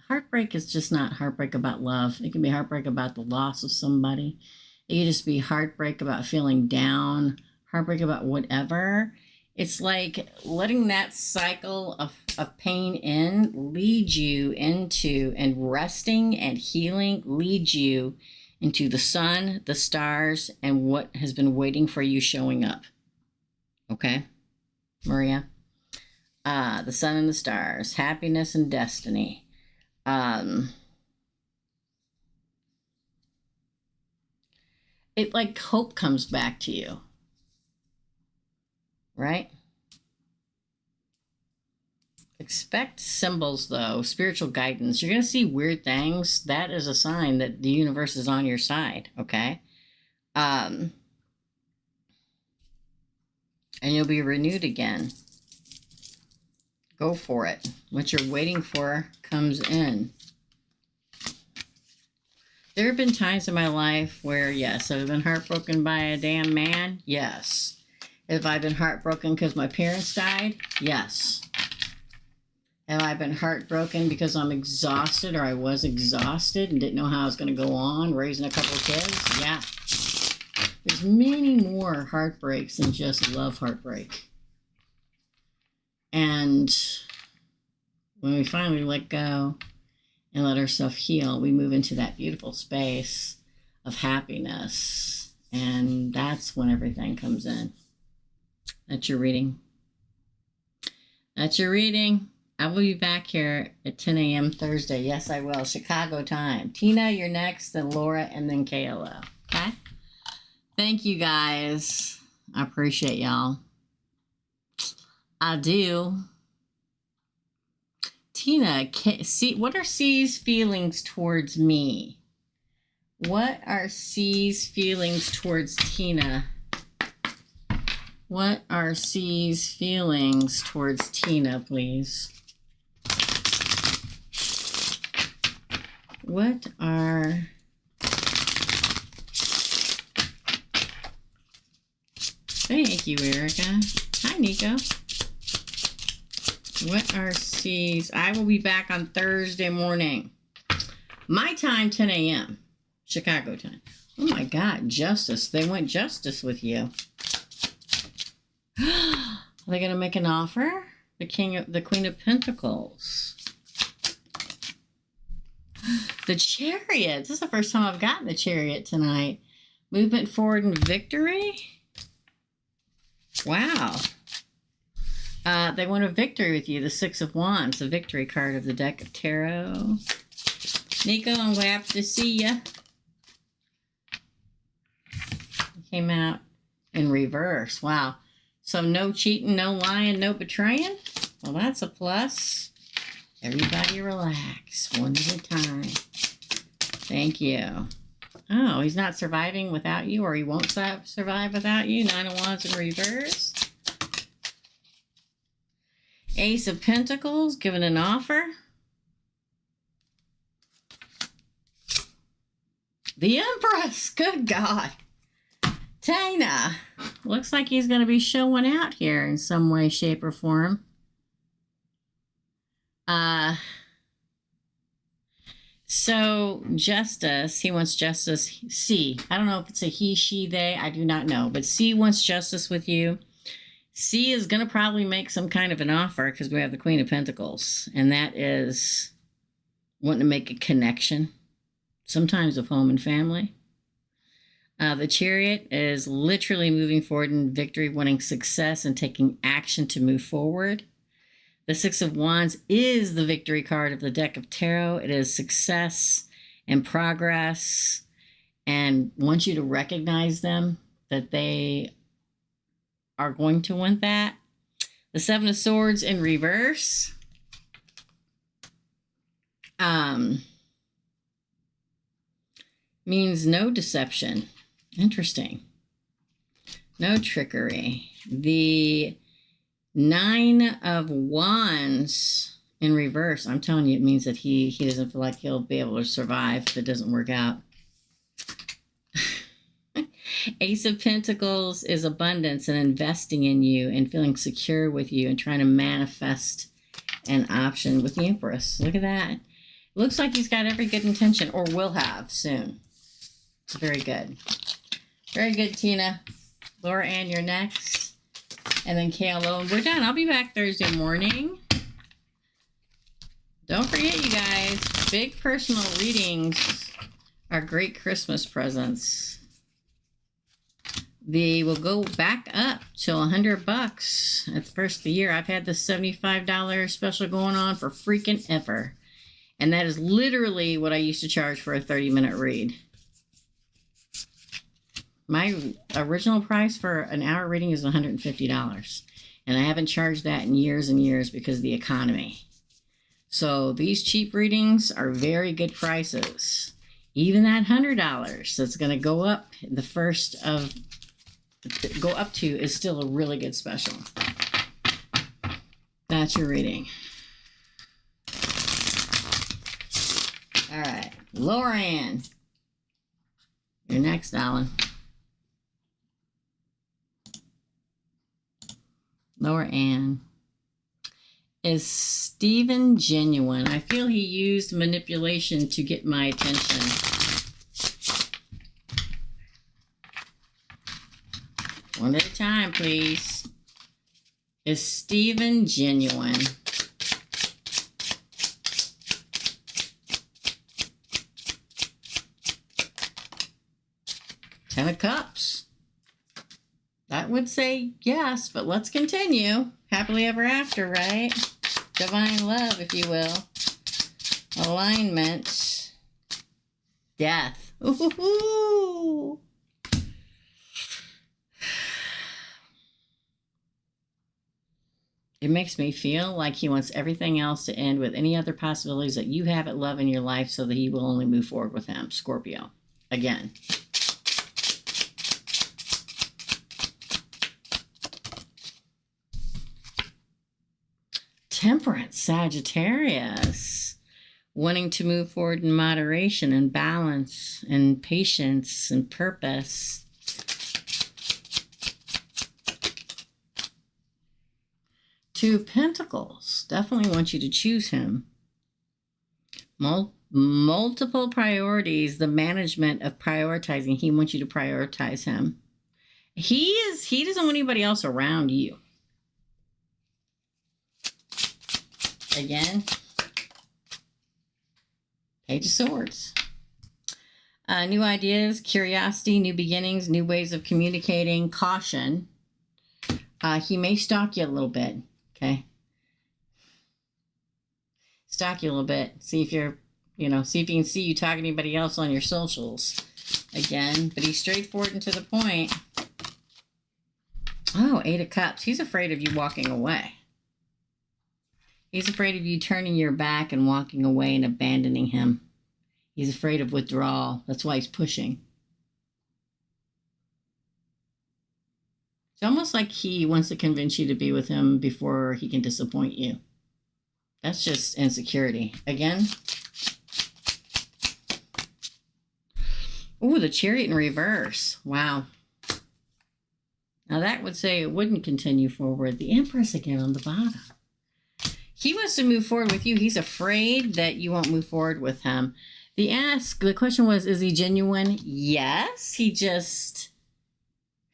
Heartbreak is just not heartbreak about love. It can be heartbreak about the loss of somebody. It can just be heartbreak about feeling down, heartbreak about whatever. It's like letting that cycle of pain in lead you into, and resting and healing lead you into the sun, the stars, and what has been waiting for you showing up. Okay, Maria? The sun and the stars, happiness and destiny. It like hope comes back to you, right? Expect symbols, though, spiritual guidance. You're going to see weird things. That is a sign that the universe is on your side, okay? And you'll be renewed again. Go for it. What you're waiting for comes in. There have been times in my life where, yes, I've been heartbroken by a damn man. Yes. Have I been heartbroken because my parents died? Yes. Have I been heartbroken because I'm exhausted, or I was exhausted and didn't know how I was going to go on raising a couple of kids? Yeah. There's many more heartbreaks than just love heartbreak. And when we finally let go and let ourselves heal, we move into that beautiful space of happiness. And that's when everything comes in. That's your reading. That's your reading. I will be back here at 10 a.m. Thursday. Yes, I will. Chicago time. Tina, you're next, then Laura, and then KLO. Okay? Thank you, guys. I appreciate y'all. I do. Tina, what are C's feelings towards me? What are C's feelings towards Tina? What are C's feelings towards Tina, please? What are... Thank you, Erica. Hi, Nico. What are C's? I will be back on Thursday morning. My time, 10 a.m. Chicago time. Oh my God, Justice. They went Justice with you. Are they going to make an offer? The Queen of Pentacles. The Chariot. This is the first time I've gotten the Chariot tonight. Movement forward and victory. Wow. They want a victory with you. The Six of Wands, the victory card of the deck of tarot. Nico, I'm glad to see ya. Came out in reverse. Wow. So no cheating, no lying, no betraying. Well, that's a plus. Everybody relax. One at a time. Thank you. Oh, he's not surviving without you, or he won't survive without you. Nine of Wands in reverse. Ace of Pentacles, given an offer. The Empress. Good God. Tina. Looks like he's going to be showing out here in some way, shape, or form. So Justice, he wants justice. C. I don't know if it's a he, she, they. I do not know. But C wants justice with you. C is going to probably make some kind of an offer because we have the Queen of Pentacles, and that is wanting to make a connection, sometimes of home and family. The Chariot is literally moving forward in victory, wanting success and taking action to move forward. The Six of Wands is the victory card of the deck of tarot. It is success and progress, and wants you to recognize them, that they are going to want that. The Seven of Swords in reverse. Means no deception. Interesting. No trickery. The Nine of Wands in reverse. I'm telling you, it means that he doesn't feel like he'll be able to survive if it doesn't work out. Ace of Pentacles is abundance and investing in you and feeling secure with you and trying to manifest an option with the Empress. Look at that. Looks like he's got every good intention, or will have soon. It's very good. Very good, Tina. Laura Ann, you're next. And then KLO, and we're done. I'll be back Thursday morning. Don't forget, you guys, big personal readings are great Christmas presents. They will go back up to $100 at the first of the year. I've had this $75 special going on for freaking ever. And that is literally what I used to charge for a 30-minute read. My original price for an hour reading is $150. And I haven't charged that in years and years because of the economy. So these cheap readings are very good prices. Even that $100 that's going to go up the first of go up to is still a really good special. That's your reading. All right, Laura Ann, you're next, Alan. Laura Ann. Is Stephen genuine? I feel he used manipulation to get my attention. One at a time, please. Is Stephen genuine? Ten of Cups. That would say yes, but let's continue. Happily ever after, right? Divine love, if you will. Alignment. Death. Ooh. It makes me feel like he wants everything else to end with any other possibilities that you have at love in your life so that he will only move forward with him. Scorpio. Again. Temperance, Sagittarius, wanting to move forward in moderation and balance and patience and purpose. Two of Pentacles, definitely want you to choose him. Multiple priorities, the management of prioritizing. He wants you to prioritize him. He doesn't want anybody else around you. Again, Page of Swords. New ideas, curiosity, new beginnings, new ways of communicating, caution. He may stalk you a little bit, okay? Stalk you a little bit. See if you're, see if he can see you talking to anybody else on your socials. Again, but he's straightforward and to the point. Oh, Eight of Cups. He's afraid of you walking away. He's afraid of you turning your back and walking away and abandoning him. He's afraid of withdrawal. That's why he's pushing. It's almost like he wants to convince you to be with him before he can disappoint you. That's just insecurity. Again. Ooh, the Chariot in reverse. Wow. Now that would say it wouldn't continue forward. The Empress again on the bottom. He wants to move forward with you. He's afraid that you won't move forward with him. The question was, is he genuine? Yes. He just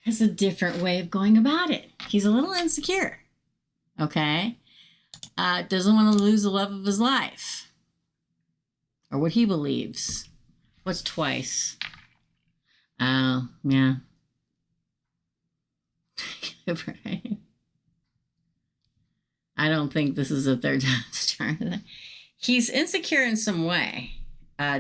has a different way of going about it. He's a little insecure. Okay? Doesn't want to lose the love of his life. Or what he believes. What's twice? Oh, yeah. Right. I don't think this is a third time's charm. He's insecure in some way.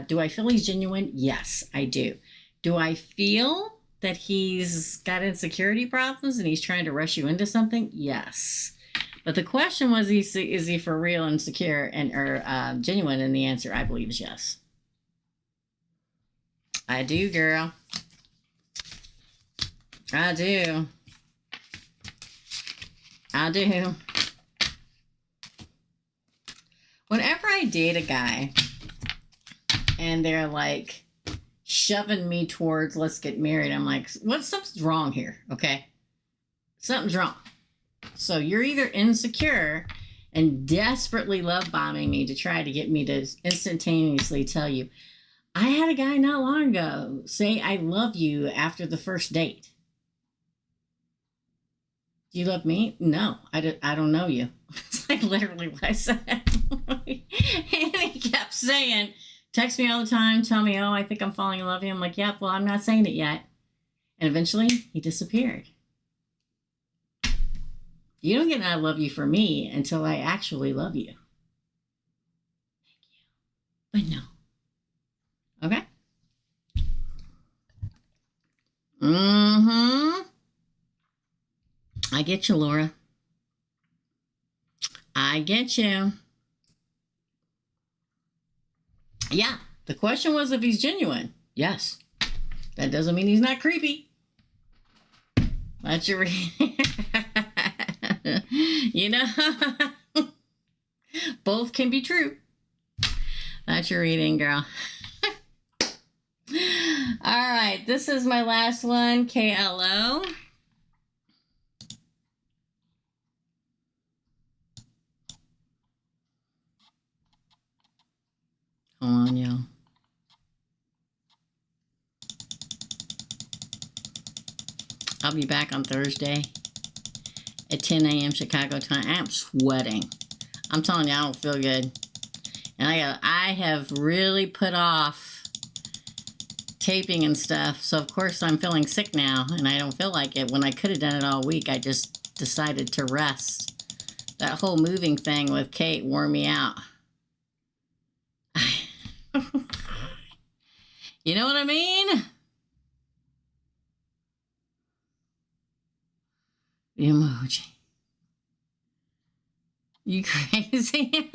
Do I feel he's genuine? Yes, I do. Do I feel that he's got insecurity problems and he's trying to rush you into something? Yes. But the question was, is he for real insecure or genuine? And the answer, I believe, is yes. I do, girl. I do. I do. Whenever I date a guy and they're like shoving me towards let's get married, I'm like, something's wrong here, okay? Something's wrong. So you're either insecure and desperately love bombing me to try to get me to instantaneously tell you. I had a guy not long ago say I love you after the first date. Do you love me? No, I don't know you. It's like literally what I said. And he kept saying, text me all the time, tell me, oh, I think I'm falling in love with you. I'm like, yeah, well, I'm not saying it yet. And eventually he disappeared. You don't get an I love you for me until I actually love you. Thank you. But no. Okay? Mm-hmm. I get you, Laura. I get you. Yeah, the question was if he's genuine. Yes. That doesn't mean he's not creepy. That's your you know, both can be true. That's your reading, girl. All right, this is my last one, KLO. Hold on, y'all. I'll be back on Thursday at 10 a.m. Chicago time. I'm sweating. I'm telling you, I don't feel good. And I have really put off taping and stuff. So, of course, I'm feeling sick now, and I don't feel like it. When I could have done it all week, I just decided to rest. That whole moving thing with Kate wore me out. You know what I mean? The emoji. You crazy?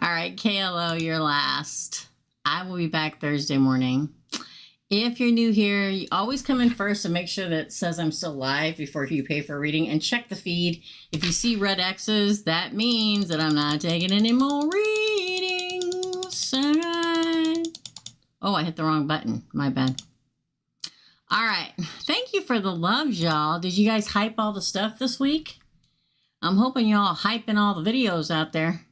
All right, KLO, you're last. I will be back Thursday morning. If you're new here, you always come in first and make sure that it says I'm still live before you pay for a reading, and check the feed. If you see red X's, that means that I'm not taking any more readings. All right. Oh, I hit the wrong button. My bad. All right. Thank you for the loves, y'all. Did you guys hype all the stuff this week? I'm hoping y'all hyping all the videos out there.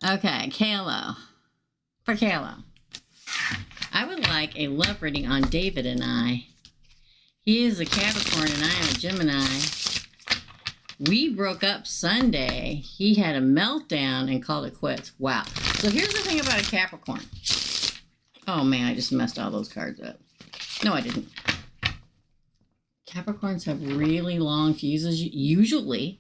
Okay, KLO. For KLO. I would like a love reading on David and I. He is a Capricorn and I am a Gemini. We broke up Sunday. He had a meltdown and called it quits. Wow. So here's the thing about a Capricorn. Oh man, I just messed all those cards up. No, I didn't. Capricorns have really long fuses. Usually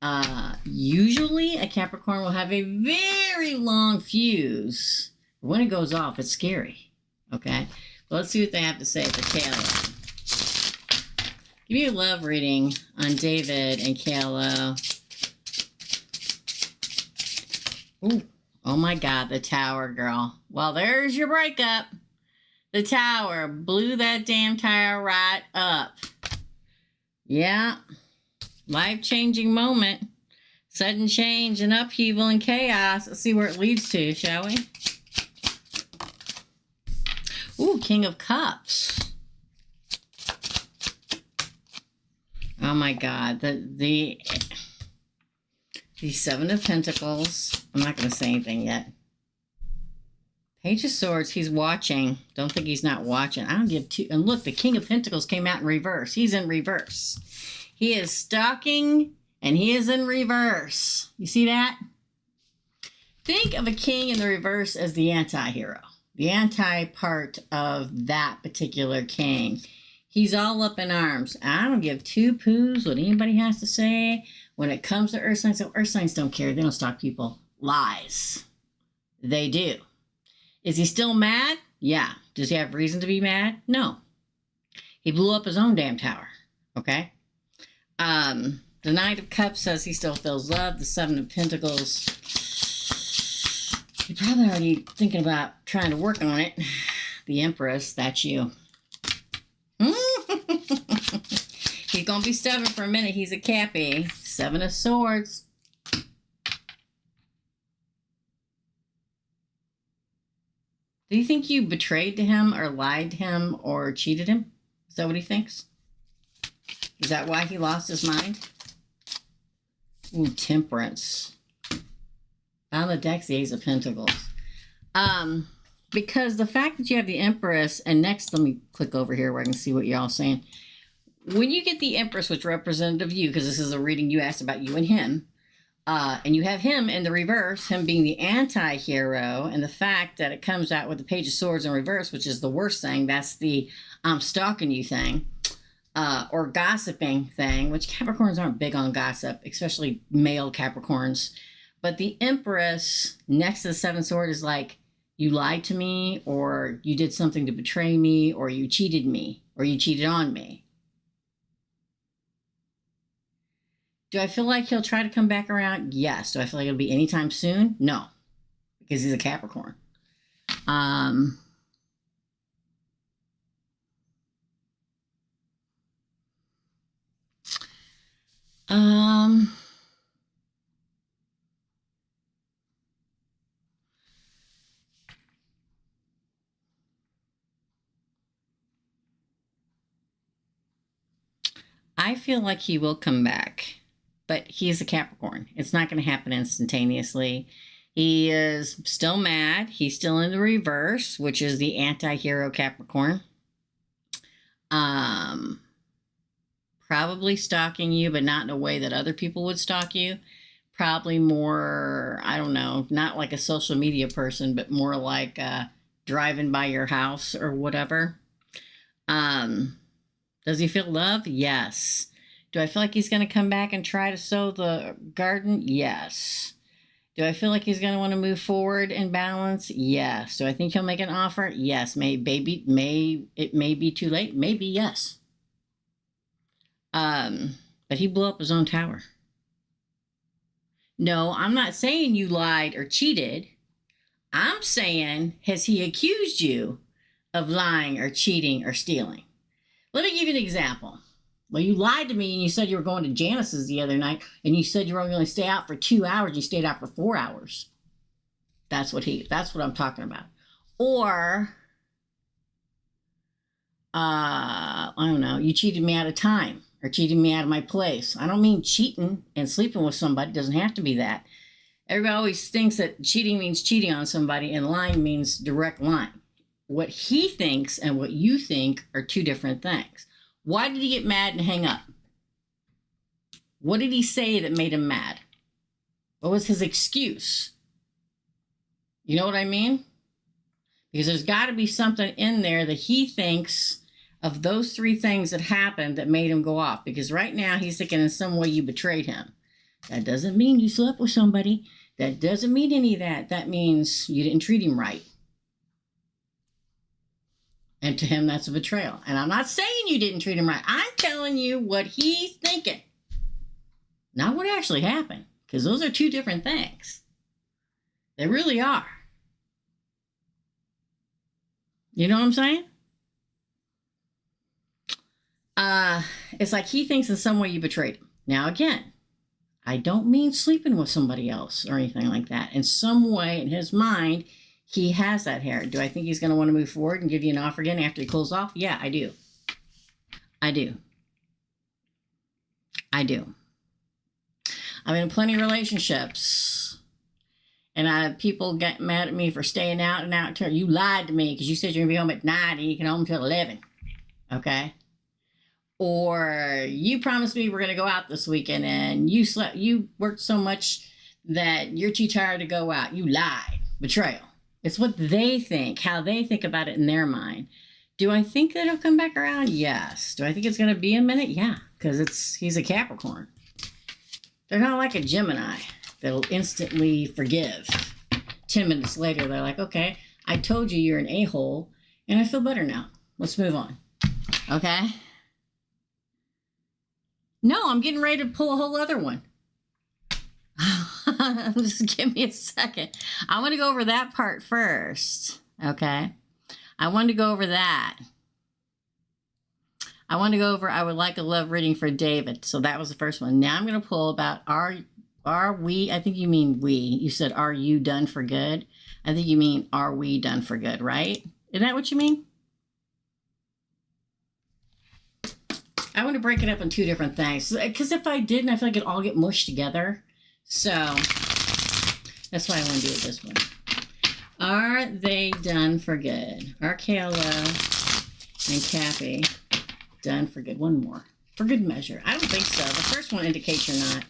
a Capricorn will have a very long fuse. When it goes off, it's scary. Okay? Well, let's see what they have to say at the tail end. Give me a love reading on David and KLO. Ooh. Oh my God, the Tower, girl. Well, there's your breakup. The Tower blew that damn tower right up. Yeah. Life-changing moment. Sudden change and upheaval and chaos. Let's see where it leads to, shall we? Ooh, King of Cups. Oh my God. The Seven of Pentacles. I'm not going to say anything yet. Page of Swords, he's watching. Don't think he's not watching. I don't give two. And look, the King of Pentacles came out in reverse. He's in reverse. He is stalking, and he is in reverse. You see that? Think of a king in the reverse as the anti-hero. The anti-part of that particular king. He's all up in arms. I don't give two poos what anybody has to say when it comes to earth signs. So earth signs don't care. They don't stalk people. Lies. They do. Is he still mad? Yeah. Does he have reason to be mad? No. He blew up his own damn tower. Okay? The Knight of Cups says he still feels love. The Seven of Pentacles, you're probably already thinking about trying to work on it. The Empress, that's you. He's going to be stubborn for a minute. He's a cappy. Seven of Swords. Do you think you betrayed to him or lied to him or cheated him? Is that what he thinks? Is that why he lost his mind? Ooh, Temperance. On the deck's the Ace of Pentacles. Because the fact that you have the Empress, and next, let me click over here where I can see what you're all saying. When you get the Empress, which representative you, because this is a reading you asked about you and him, and you have him in the reverse, him being the anti-hero, and the fact that it comes out with the Page of Swords in reverse, which is the worst thing, that's the I'm stalking you thing, or gossiping thing, which Capricorns aren't big on gossip, especially male Capricorns. But the Empress next to the Seven Swords is like, you lied to me, or you did something to betray me, or you cheated me, or you cheated on me. Do I feel like he'll try to come back around? Yes. Do I feel like it'll be anytime soon? No, because he's a Capricorn. I feel like he will come back, but he's a Capricorn. It's not going to happen instantaneously. He is still mad. He's still in the reverse, which is the anti-hero Capricorn. Probably stalking you, but not in a way that other people would stalk you. Probably more, I don't know, not like a social media person, but more like driving by your house or whatever. Does he feel love? Yes. Do I feel like he's going to come back and try to sow the garden? Yes. Do I feel like he's going to want to move forward in balance? Yes. Do I think he'll make an offer? Yes. It may be too late. Maybe yes. But he blew up his own tower. No, I'm not saying you lied or cheated. I'm saying, has he accused you of lying or cheating or stealing? Let me give you an example. Well, you lied to me and you said you were going to Janice's the other night, and you said you were only going to stay out for 2 hours. You stayed out for 4 hours. That's what I'm talking about. Or, I don't know, you cheated me out of time or cheated me out of my place. I don't mean cheating and sleeping with somebody. It doesn't have to be that. Everybody always thinks that cheating means cheating on somebody and lying means direct lying. What he thinks and what you think are two different things. Why did he get mad and hang up? What did he say that made him mad? What was his excuse? You know what I mean? Because there's got to be something in there that he thinks of those three things that happened that made him go off. Because right now he's thinking in some way you betrayed him. That doesn't mean you slept with somebody. That doesn't mean any of that. That means you didn't treat him right. And to him, that's a betrayal. And I'm not saying you didn't treat him right. I'm telling you what he's thinking. Not what actually happened. Because those are two different things. They really are. You know what I'm saying? It's like he thinks in some way you betrayed him. Now, again, I don't mean sleeping with somebody else or anything like that. In some way, in his mind, he has that hair. Do I think he's going to want to move forward and give you an offer again after he cools off? Yeah, I do. I do. I do. I'm in plenty of relationships. And people get mad at me for staying out and out. You lied to me because you said you're going to be home at 9 and you can home until 11. Okay? Or you promised me we're going to go out this weekend and you worked so much that you're too tired to go out. You lied. Betrayal. It's what they think, how they think about it in their mind. Do I think that it'll come back around? Yes. Do I think it's going to be a minute? Yeah, because he's a Capricorn. They're not like a Gemini that'll instantly forgive. 10 minutes later, they're like, okay, I told you you're an a-hole, and I feel better now. Let's move on. Okay? No, I'm getting ready to pull a whole other one. Just give me a second. I want to go over that part first. Okay? I want to go over that. I want to go over, I would like a love reading for David. So that was the first one. Now I'm going to pull about, are we, I think you mean we. You said, are you done for good? I think you mean, are we done for good, right? Isn't that what you mean? I want to break it up in two different things. Because if I didn't, I feel like it'd all get mushed together. So that's why I want to do it this way. Are they done for good? Are Kayla and Kathy done for good? One more. For good measure. I don't think so. The first one indicates you're not.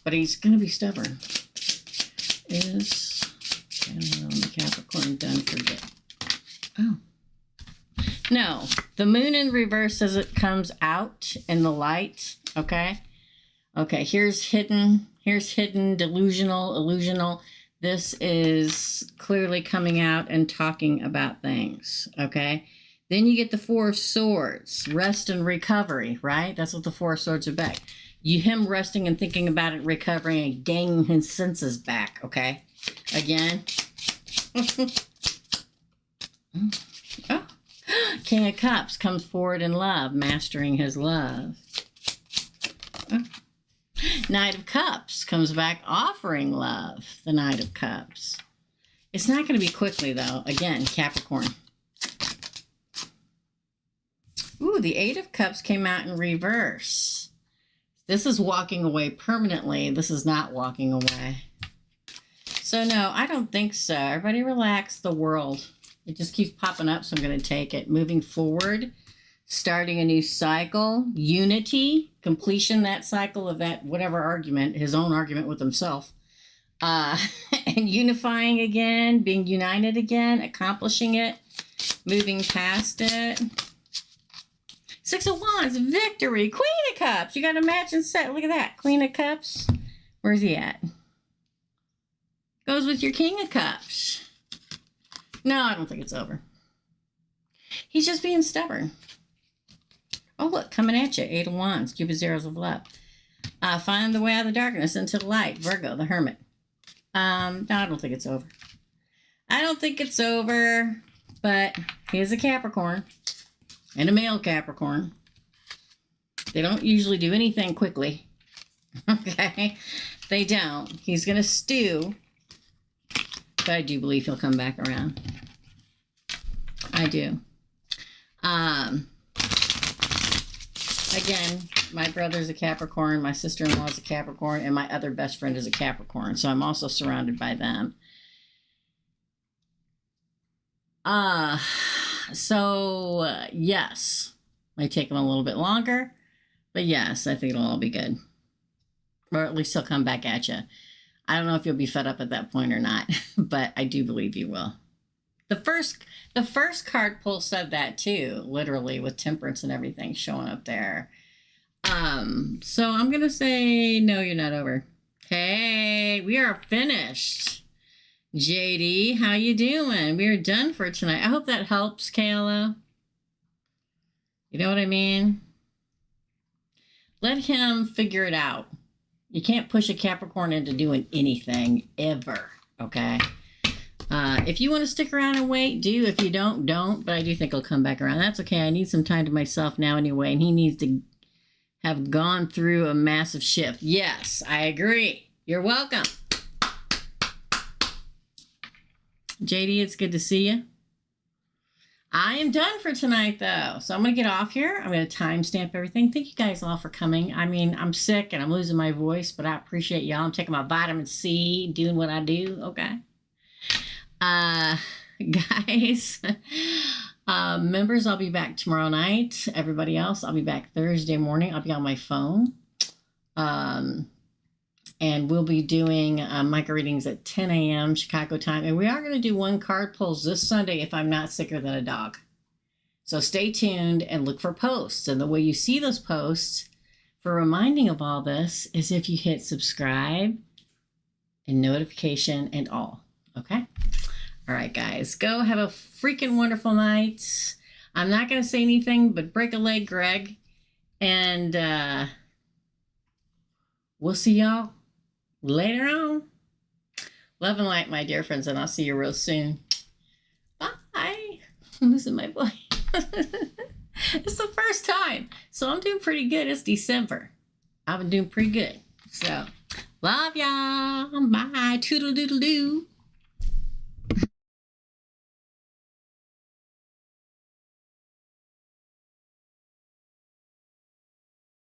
But he's going to be stubborn. Is the Capricorn done for good? Oh. No. The moon in reverse says it comes out in the light. Okay? Okay, here's hidden, delusional, illusional. This is clearly coming out and talking about things, okay? Then you get the Four of Swords, rest and recovery, right? That's what the Four of Swords are about. Him resting and thinking about it, recovering, and gaining his senses back, okay? Again. Oh. King of Cups comes forward in love, mastering his love. Oh. Knight of Cups comes back offering love. The Knight of Cups. It's not going to be quickly, though. Again, Capricorn. Ooh, the Eight of Cups came out in reverse. This is walking away permanently. This is not walking away. So, no, I don't think so. Everybody relax. The world. It just keeps popping up, so I'm going to take it. Moving forward. Starting a new cycle, unity, completion that cycle of that whatever argument, his own argument with himself, and unifying again, being united again, accomplishing it, moving past it. Six of Wands, victory, Queen of Cups. You got to match and set. Look at that, Queen of Cups. Where's he at? Goes with your King of Cups. No, I don't think it's over. He's just being stubborn. Oh, look, coming at you. Eight of Wands, Cupid, zeros of love. Find the way out of the darkness into the light. Virgo, the Hermit. No, I don't think it's over. I don't think it's over, but he is a Capricorn and a male Capricorn. They don't usually do anything quickly. Okay? They don't. He's going to stew, but I do believe he'll come back around. I do. Again, my brother's a Capricorn, my sister-in-law is a Capricorn, and my other best friend is a Capricorn. So I'm also surrounded by them. Yes. Might take them a little bit longer. But yes, I think it'll all be good. Or at least he'll come back at you. I don't know if you'll be fed up at that point or not. But I do believe you will. The first card pull said that too, literally, with temperance and everything showing up there. So I'm gonna say no, you're not over. Hey, we are finished. JD, how you doing? We are done for tonight. I hope that helps, Kayla. You know what I mean? Let him figure it out. You can't push a Capricorn into doing anything ever, okay? If you want to stick around and wait, do. If you don't, don't. But I do think he'll come back around. That's okay. I need some time to myself now anyway. And he needs to have gone through a massive shift. Yes, I agree. You're welcome. JD, it's good to see you. I am done for tonight, though. So I'm going to get off here. I'm going to timestamp everything. Thank you guys all for coming. I mean, I'm sick and I'm losing my voice, but I appreciate y'all. I'm taking my vitamin C, doing what I do. Okay. Guys, members, I'll be back tomorrow night. Everybody else, I'll be back Thursday morning. I'll be on my phone. And we'll be doing micro readings at 10 a.m. Chicago time. And we are going to do one card pulls this Sunday if I'm not sicker than a dog. So stay tuned and look for posts. And the way you see those posts for reminding of all this is if you hit subscribe and notification and all. Okay? All right, guys. Go have a freaking wonderful night. I'm not going to say anything but break a leg, Greg. And we'll see y'all later on. Love and light, my dear friends, and I'll see you real soon. Bye. I'm losing my voice. It's the first time, so I'm doing pretty good. It's December. I've been doing pretty good. So, love y'all. Bye. Toodle doodle doo.